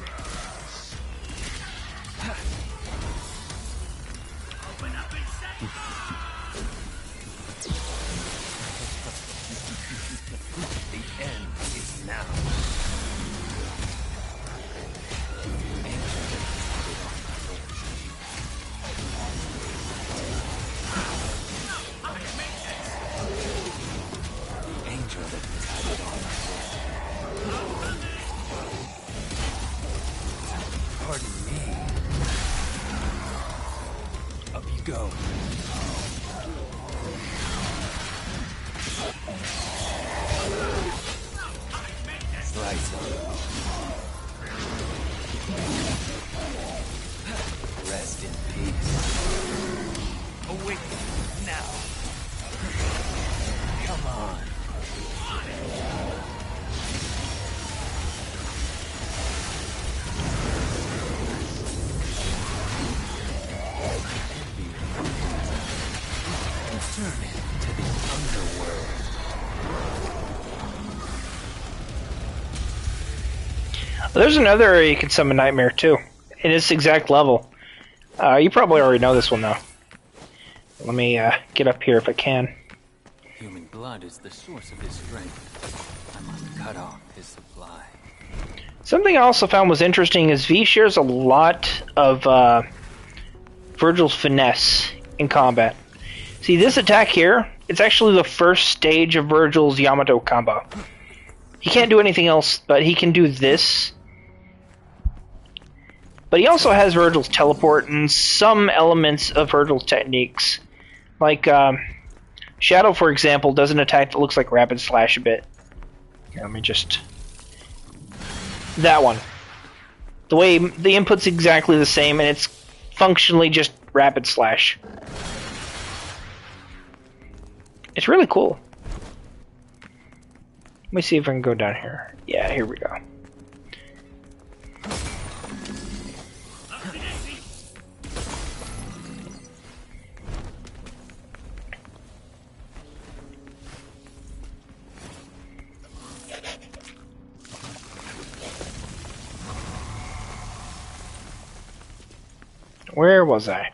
Go. Slice him. Rest in peace. Awaken now. Come on. Turn to the underworld. There's another area you can summon Nightmare too, in this exact level. You probably already know this one though. Let me get up here if I can. Human blood is the source of his strength. I must cut off his supply. Something I also found was interesting is V shares a lot of Virgil's finesse in combat. See, this attack here, it's actually the first stage of Virgil's Yamato combo. He can't do anything else, but he can do this. But he also has Virgil's teleport and some elements of Virgil's techniques. Like, Shadow, for example, does an attack that looks like Rapid Slash a bit. Here, let me just... That one. The way the input's exactly the same, and it's functionally just Rapid Slash. It's really cool. Let me see if I can go down here. Yeah, here we go. Where was I?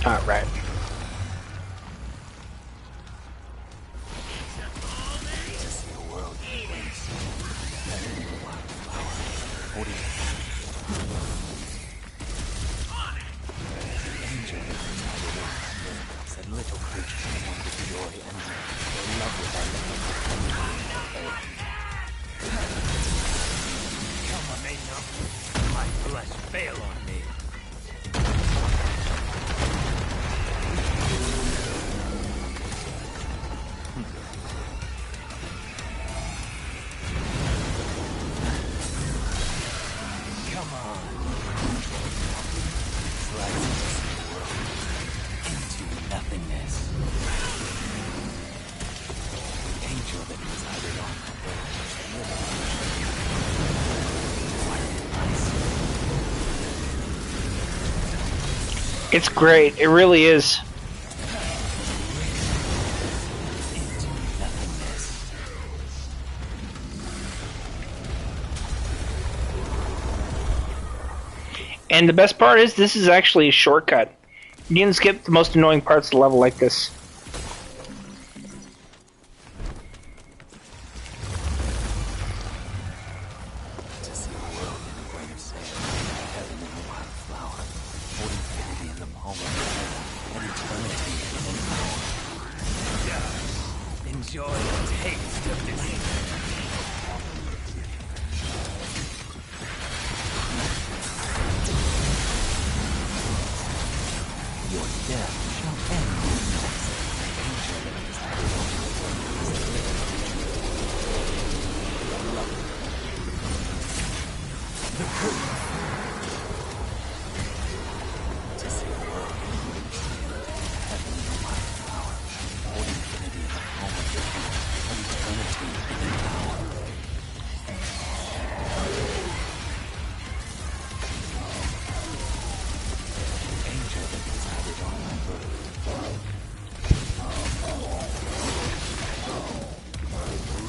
Ah, right. Fail on me. Come on. Slice this world into nothingness. The angel that resided on my birth. It's great. It really is. And the best part is, this is actually a shortcut. You can skip the most annoying parts of the level like this. Enjoy the taste of this. Your death shall end. The curtain. To see the world. Heaven in the wild flower. Or infinity in the home of your king. Of eternity in power. Angel that resided on my birth.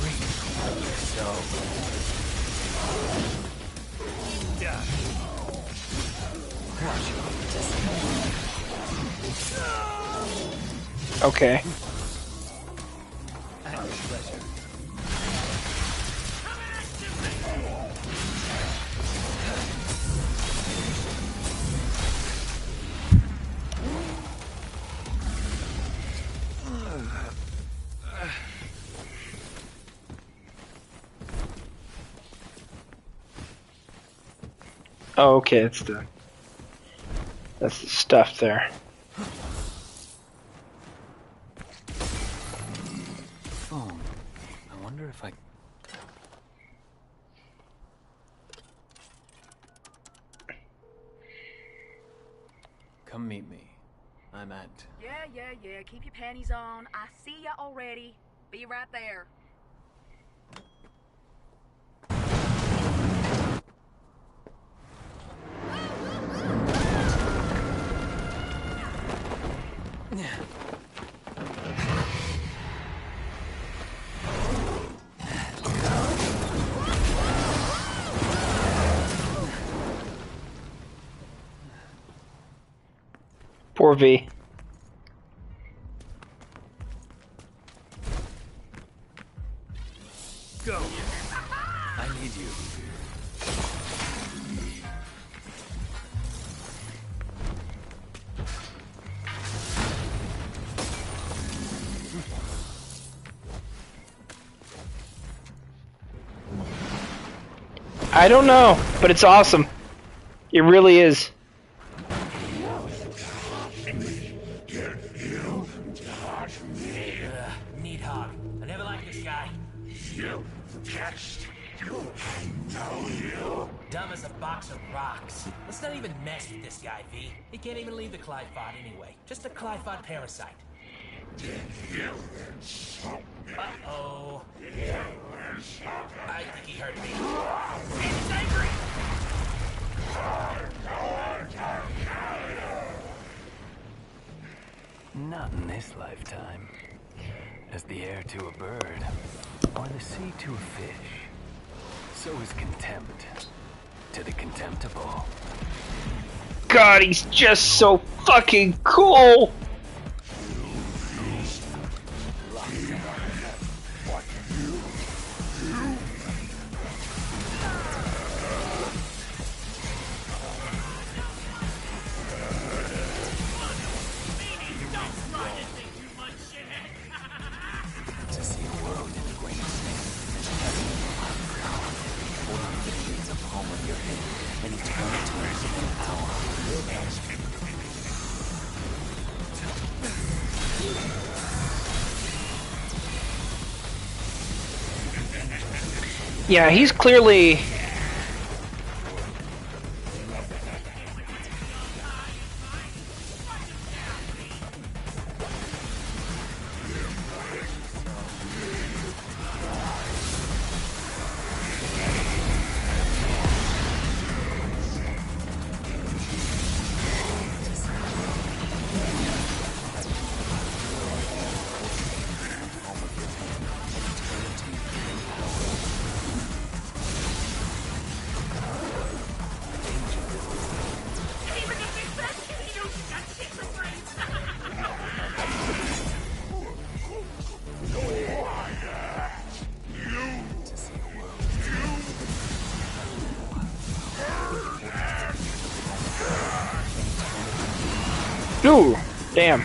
Reap your soul. Okay. At your pleasure. Oh, okay, that's the stuff there. Phone. I wonder if I... Come meet me. I'm at... Yeah. Keep your panties on. I see ya already. Be right there. Poor V. Go! I need you. I don't know, but it's awesome. It really is. Needhog. I never liked this guy. You catched. I know you. Dumb as a box of rocks. Let's not even mess with this guy, V. He can't even leave the Clyphod anyway. Just a Clyphod parasite. Uh-oh. I think he hurt me. And he's angry! Not in this lifetime. As the air to a bird, or the sea to a fish, so is contempt to the contemptible. God, he's just so fucking cool! To see a world in a grain of sand, the shades of palm of your head, and eternity in an hour. Yeah, he's clearly... Ooh, damn.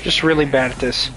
Just really bad at this.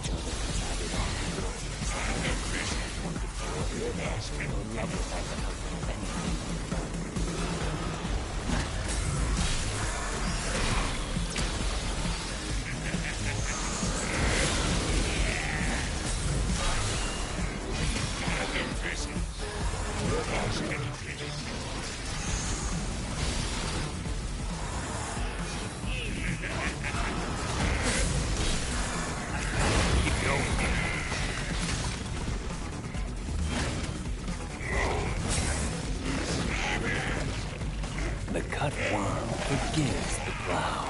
begins the plow.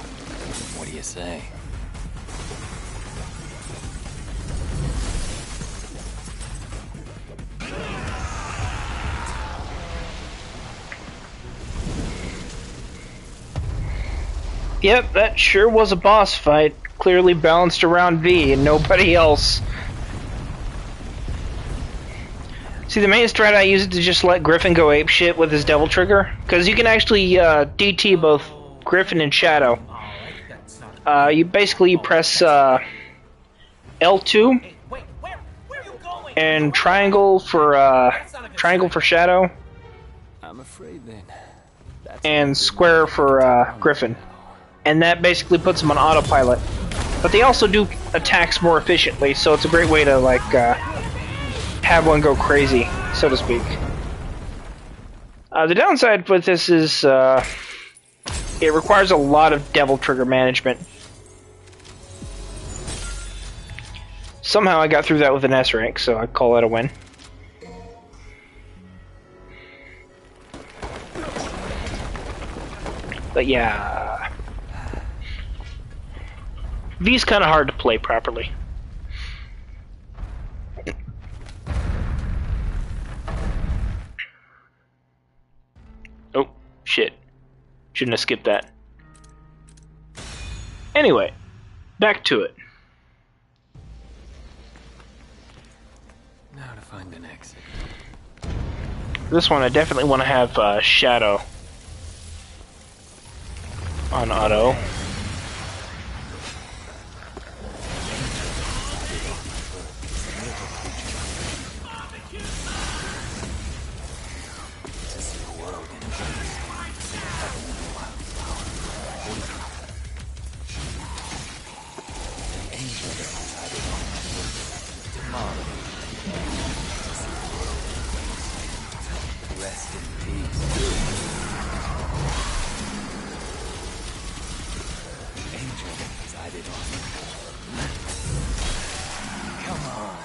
What do you say? Yep, that sure was a boss fight. Clearly balanced around V and nobody else. See, the main strat I use is to just let Griffin go apeshit with his Devil Trigger. Because you can actually DT both Griffin and Shadow. You basically press L2 and triangle for Shadow, I'm afraid then. and square for Griffin. And that basically puts them on autopilot. But they also do attacks more efficiently, so it's a great way to like have one go crazy, so to speak. The downside with this is it requires a lot of Devil Trigger management. Somehow I got through that with an S rank, so I call that a win. But yeah, V's kind of hard to play properly. Oh, shit. Shouldn't have skipped that. Anyway, back to it. Now to find an exit. This one I definitely want to have Shadow on auto. Rest in peace. Angel decided on it. Come on.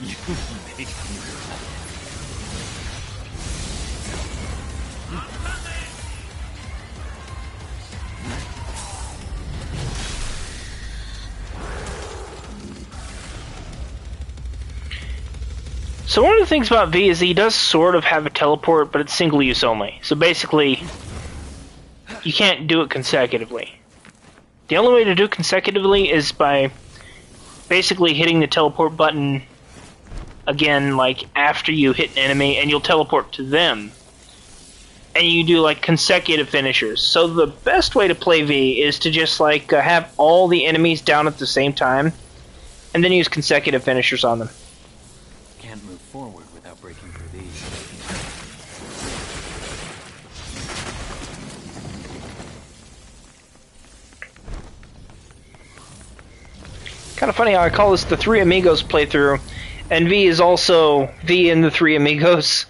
You make me laugh. So one of the things about V is he does sort of have a teleport, but it's single use only. So basically, you can't do it consecutively. The only way to do it consecutively is by basically hitting the teleport button again, like after you hit an enemy, and you'll teleport to them. And you do like consecutive finishers. So the best way to play V is to just like have all the enemies down at the same time, and then use consecutive finishers on them. Can't move forward without breaking through these. Kind of funny how I call this the Three Amigos playthrough, and V is also V in the Three Amigos.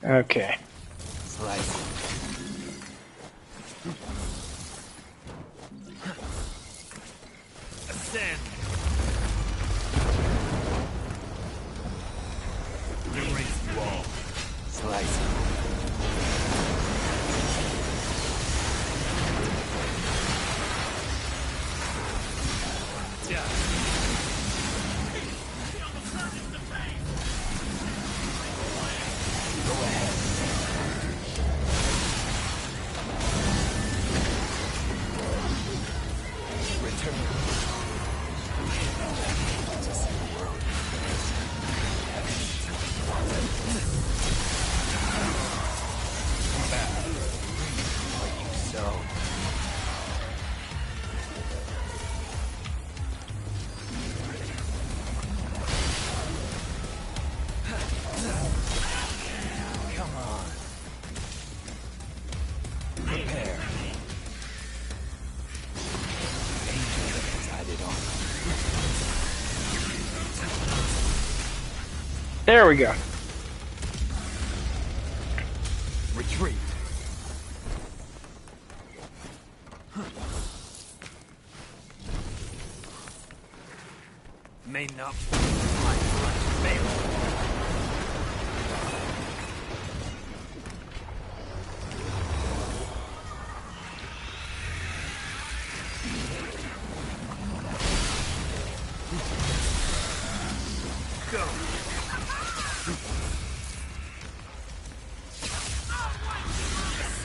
Okay. Slice. Ascend. Erase you all. Slice. There we go. Retreat. May not my blood fail.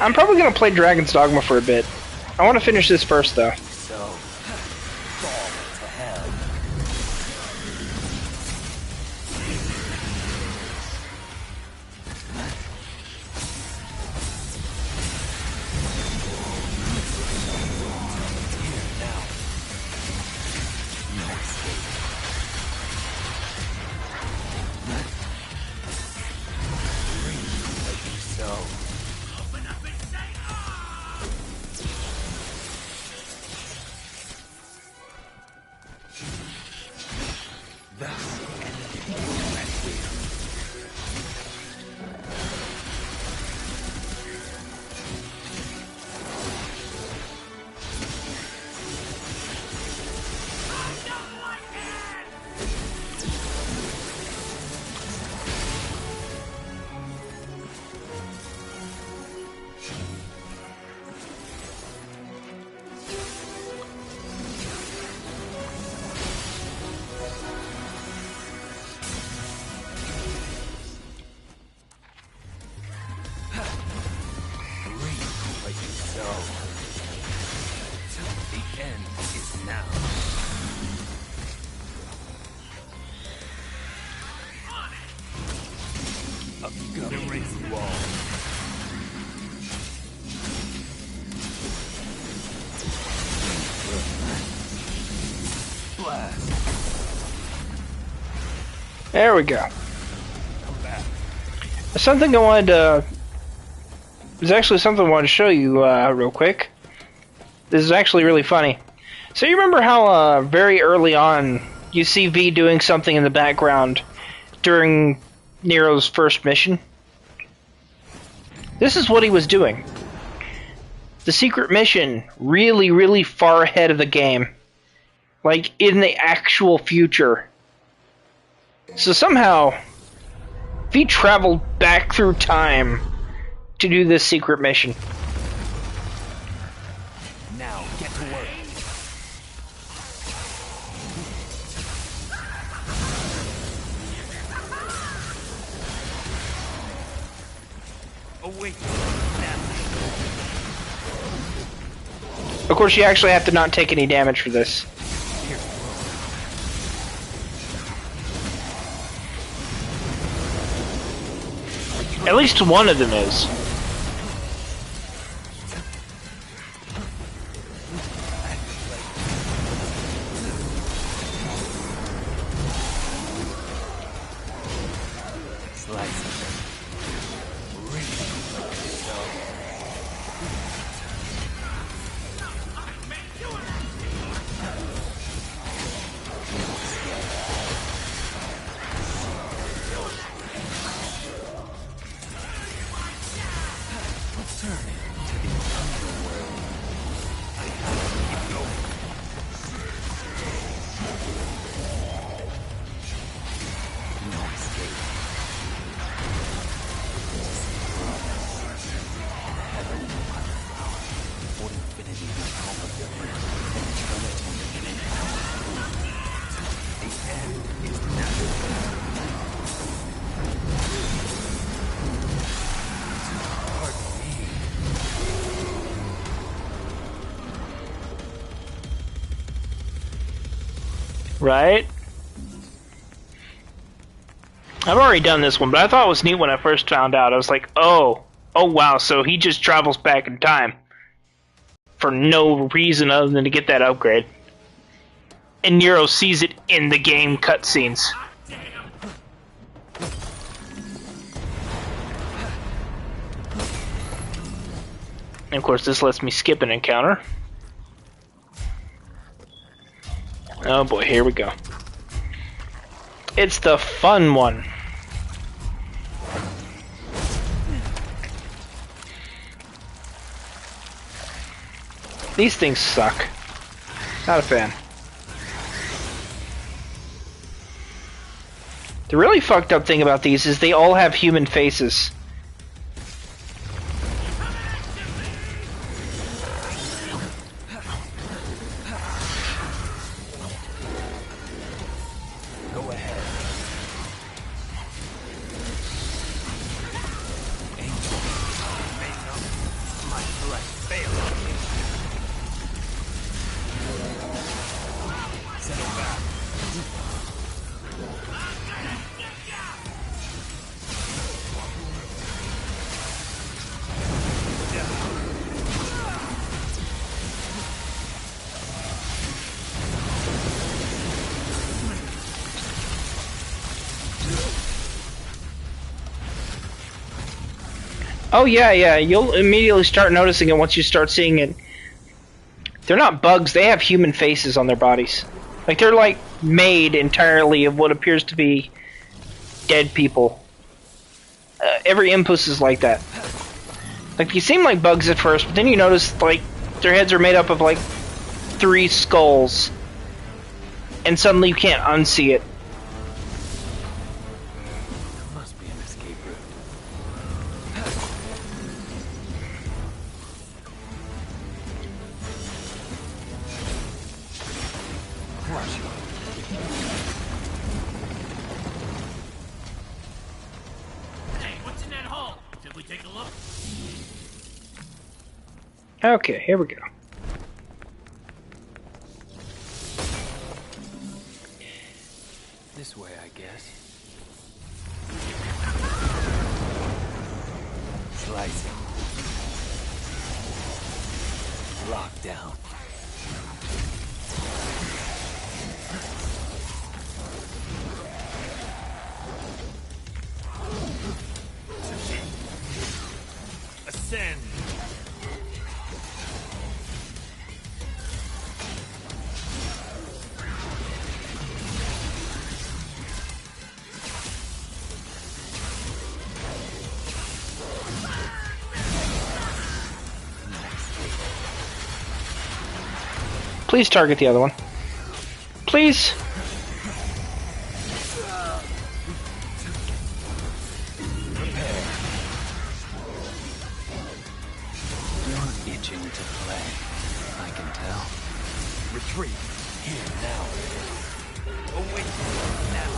I'm probably gonna play Dragon's Dogma for a bit. I want to finish this first, though. So, fall to hell. The end is now. I've got to erase you all. Blast. There we go. Come back. Something I wanted to... There's actually something I wanted to show you real quick. This is actually really funny. So you remember how very early on you see V doing something in the background during Nero's first mission? This is what he was doing. The secret mission really, really far ahead of the game. Like in the actual future. So somehow V traveled back through time to do this secret mission. Now get to work. Awake now. Of course, you actually have to not take any damage for this. At least one of them is. Right? I've already done this one, but I thought it was neat when I first found out. I was like, oh wow, so he just travels back in time for no reason other than to get that upgrade. And Nero sees it in the game cutscenes. And of course, this lets me skip an encounter. Oh boy, here we go. It's the fun one. These things suck. Not a fan. The really fucked up thing about these is they all have human faces. Go ahead. My flesh failed me. Settle back. Oh yeah, you'll immediately start noticing it once you start seeing it. They're not bugs, they have human faces on their bodies. Like, they're like made entirely of what appears to be dead people. Every Impus is like that. Like, they seem like bugs at first, but then you notice, like, their heads are made up of, like, 3 skulls. And suddenly you can't unsee it. Must be an escape route. Hey, what's in that hole? Should we take a look? Okay, here we go. This way, I guess. Slicing. Locked down. Ascend. Please target the other one. Please. You're itching to play. I can tell. Retreat. Here, now. Await now.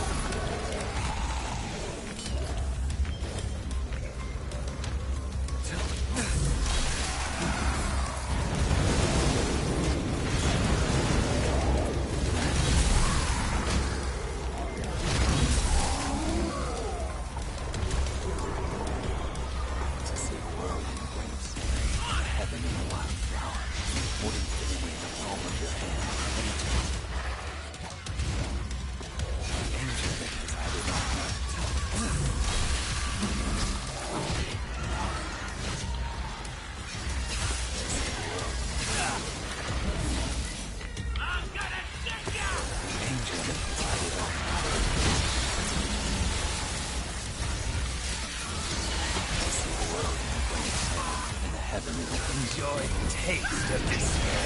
To see a world in grace, heaven in a wild flower, wouldn't fit away the palm of your hand. Angel that decided on. Angel that decided on. In the heaven of enjoy the taste of despair.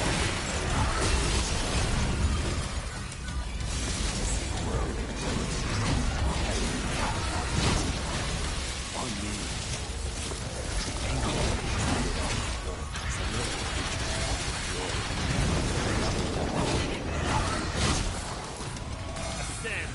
On me. Ascend.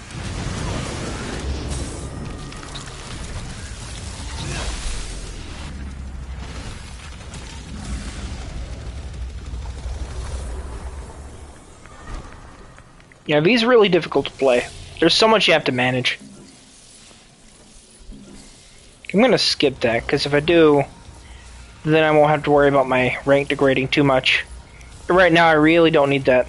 Yeah, these are really difficult to play. There's so much you have to manage. I'm gonna skip that, because if I do, then I won't have to worry about my rank degrading too much. But right now, I really don't need that.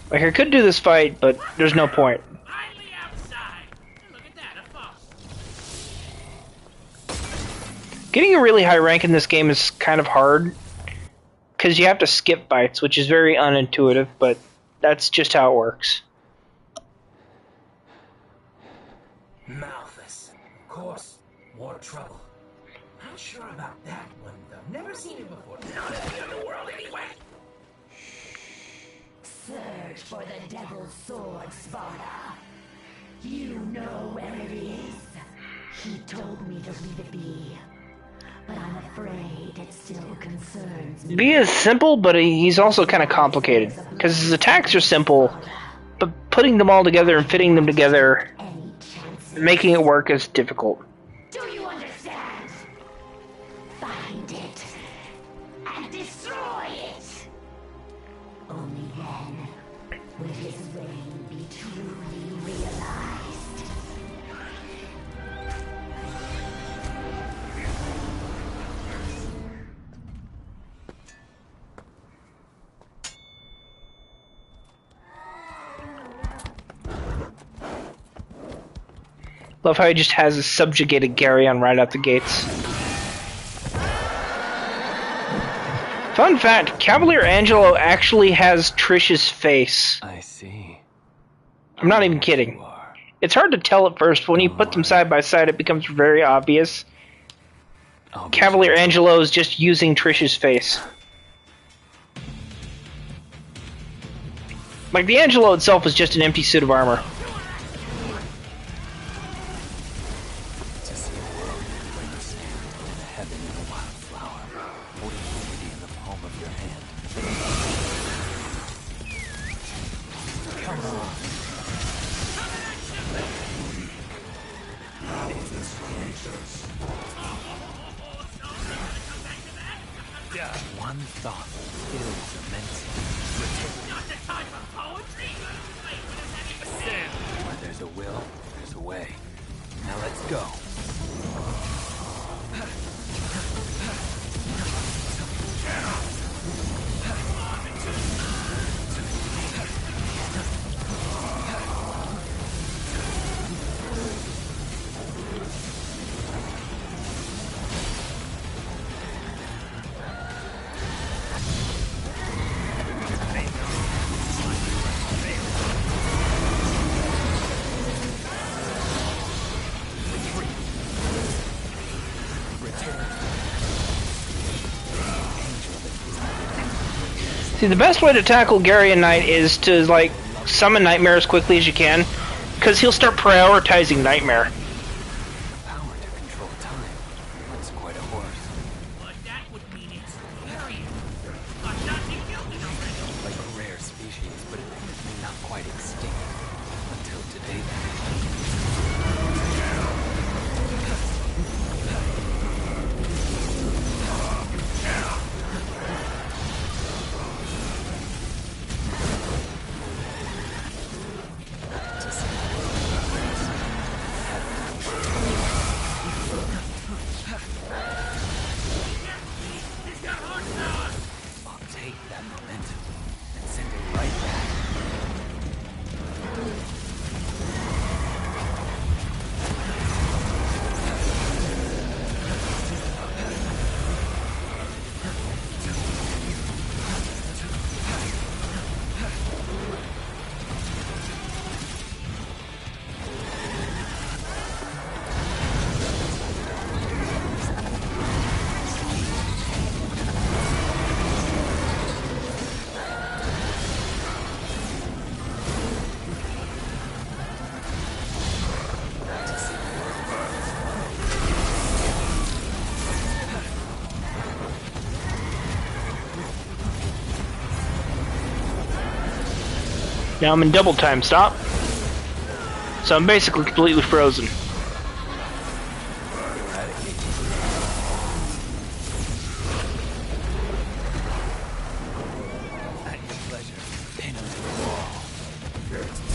Like, I could do this fight, but there's no point. Finally outside. Look at that, a fox. Getting a really high rank in this game is kind of hard, because you have to skip fights, which is very unintuitive, but that's just how it works. Malthus. Of course, more trouble. Not sure about that one, though. Never seen it before. Not in the underworld anyway. Search for the Devil's Sword, Sparta. You know where it is. He told me to leave it be. But I'm afraid it still concerns me. B is simple, but he's also kind of complicated. Because his attacks are simple, but putting them all together and fitting them together, Any chance? making it work is difficult. Do you understand? Find it and destroy it. Only then will his reign be truly realized. Love how he just has a subjugated Garyon right out the gates. Fun fact, Cavalier Angelo actually has Trish's face. I see. I'm not even kidding. It's hard to tell at first, but when you put them side by side it becomes very obvious. Cavalier Angelo is just using Trish's face. Like, the Angelo itself is just an empty suit of armor. One thought fills immense. Where there's a will, there's a way. Now let's go. See, the best way to tackle Garyon Knight is to, like, summon Nightmare as quickly as you can, because he'll start prioritizing Nightmare. Power to control time. That's quite a horse. But that would mean it's Garyon. But not the guilty already. Like a rare species, but apparently not quite extinct. Until today. I'll take that momentum and send it right back. Now I'm in double time stop, so I'm basically completely frozen. At your pleasure. Pin him to the wall.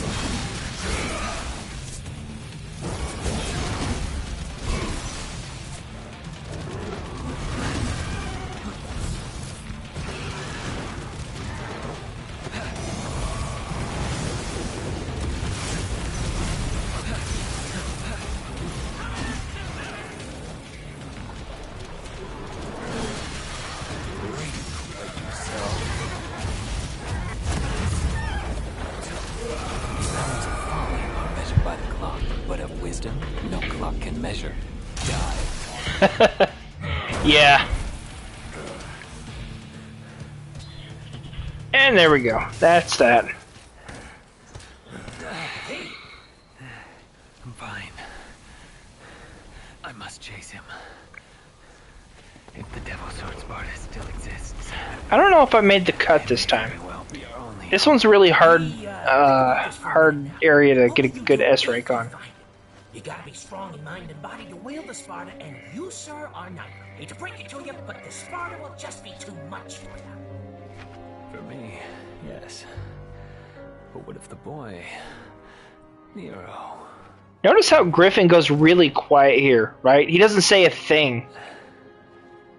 Sounds of folly are measured by the clock, but of wisdom, no clock can measure. Die. Yeah. And there we go. That's that. I'm fine. I must chase him. If the Devil Sword Sparta still exists. I don't know if I made the cut this time. May well be our only This one's a really hard area to get a good S rank on. You gotta be strong in mind and body to wield the Sparta, and you, sir, are not. Hate to break it to you, but the Sparta will just be too much for you. for me, yes. But what if the boy, Nero? Notice how Griffin goes really quiet here, right? He doesn't say a thing.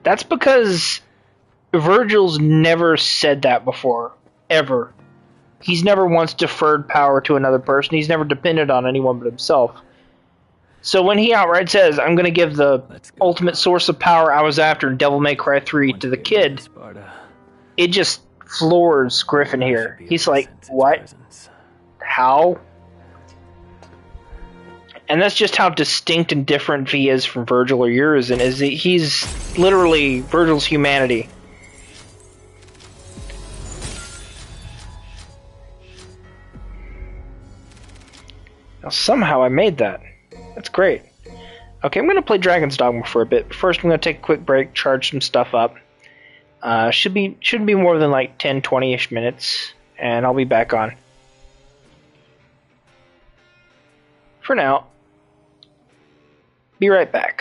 That's because Virgil's never said that before, ever. He's never once deferred power to another person. He's never depended on anyone but himself. So when he outright says, I'm going to give the ultimate source of power I was after in Devil May Cry 3 to the kid, it just floors Griffin here. He's like, what? How? And that's just how distinct and different he is from Virgil or Urizen, is that he's literally Virgil's humanity. Now somehow I made that. That's great. Okay, I'm going to play Dragon's Dogma for a bit. First, I'm going to take a quick break, charge some stuff up. Shouldn't be more than like 10, 20-ish minutes, and I'll be back on. For now, be right back.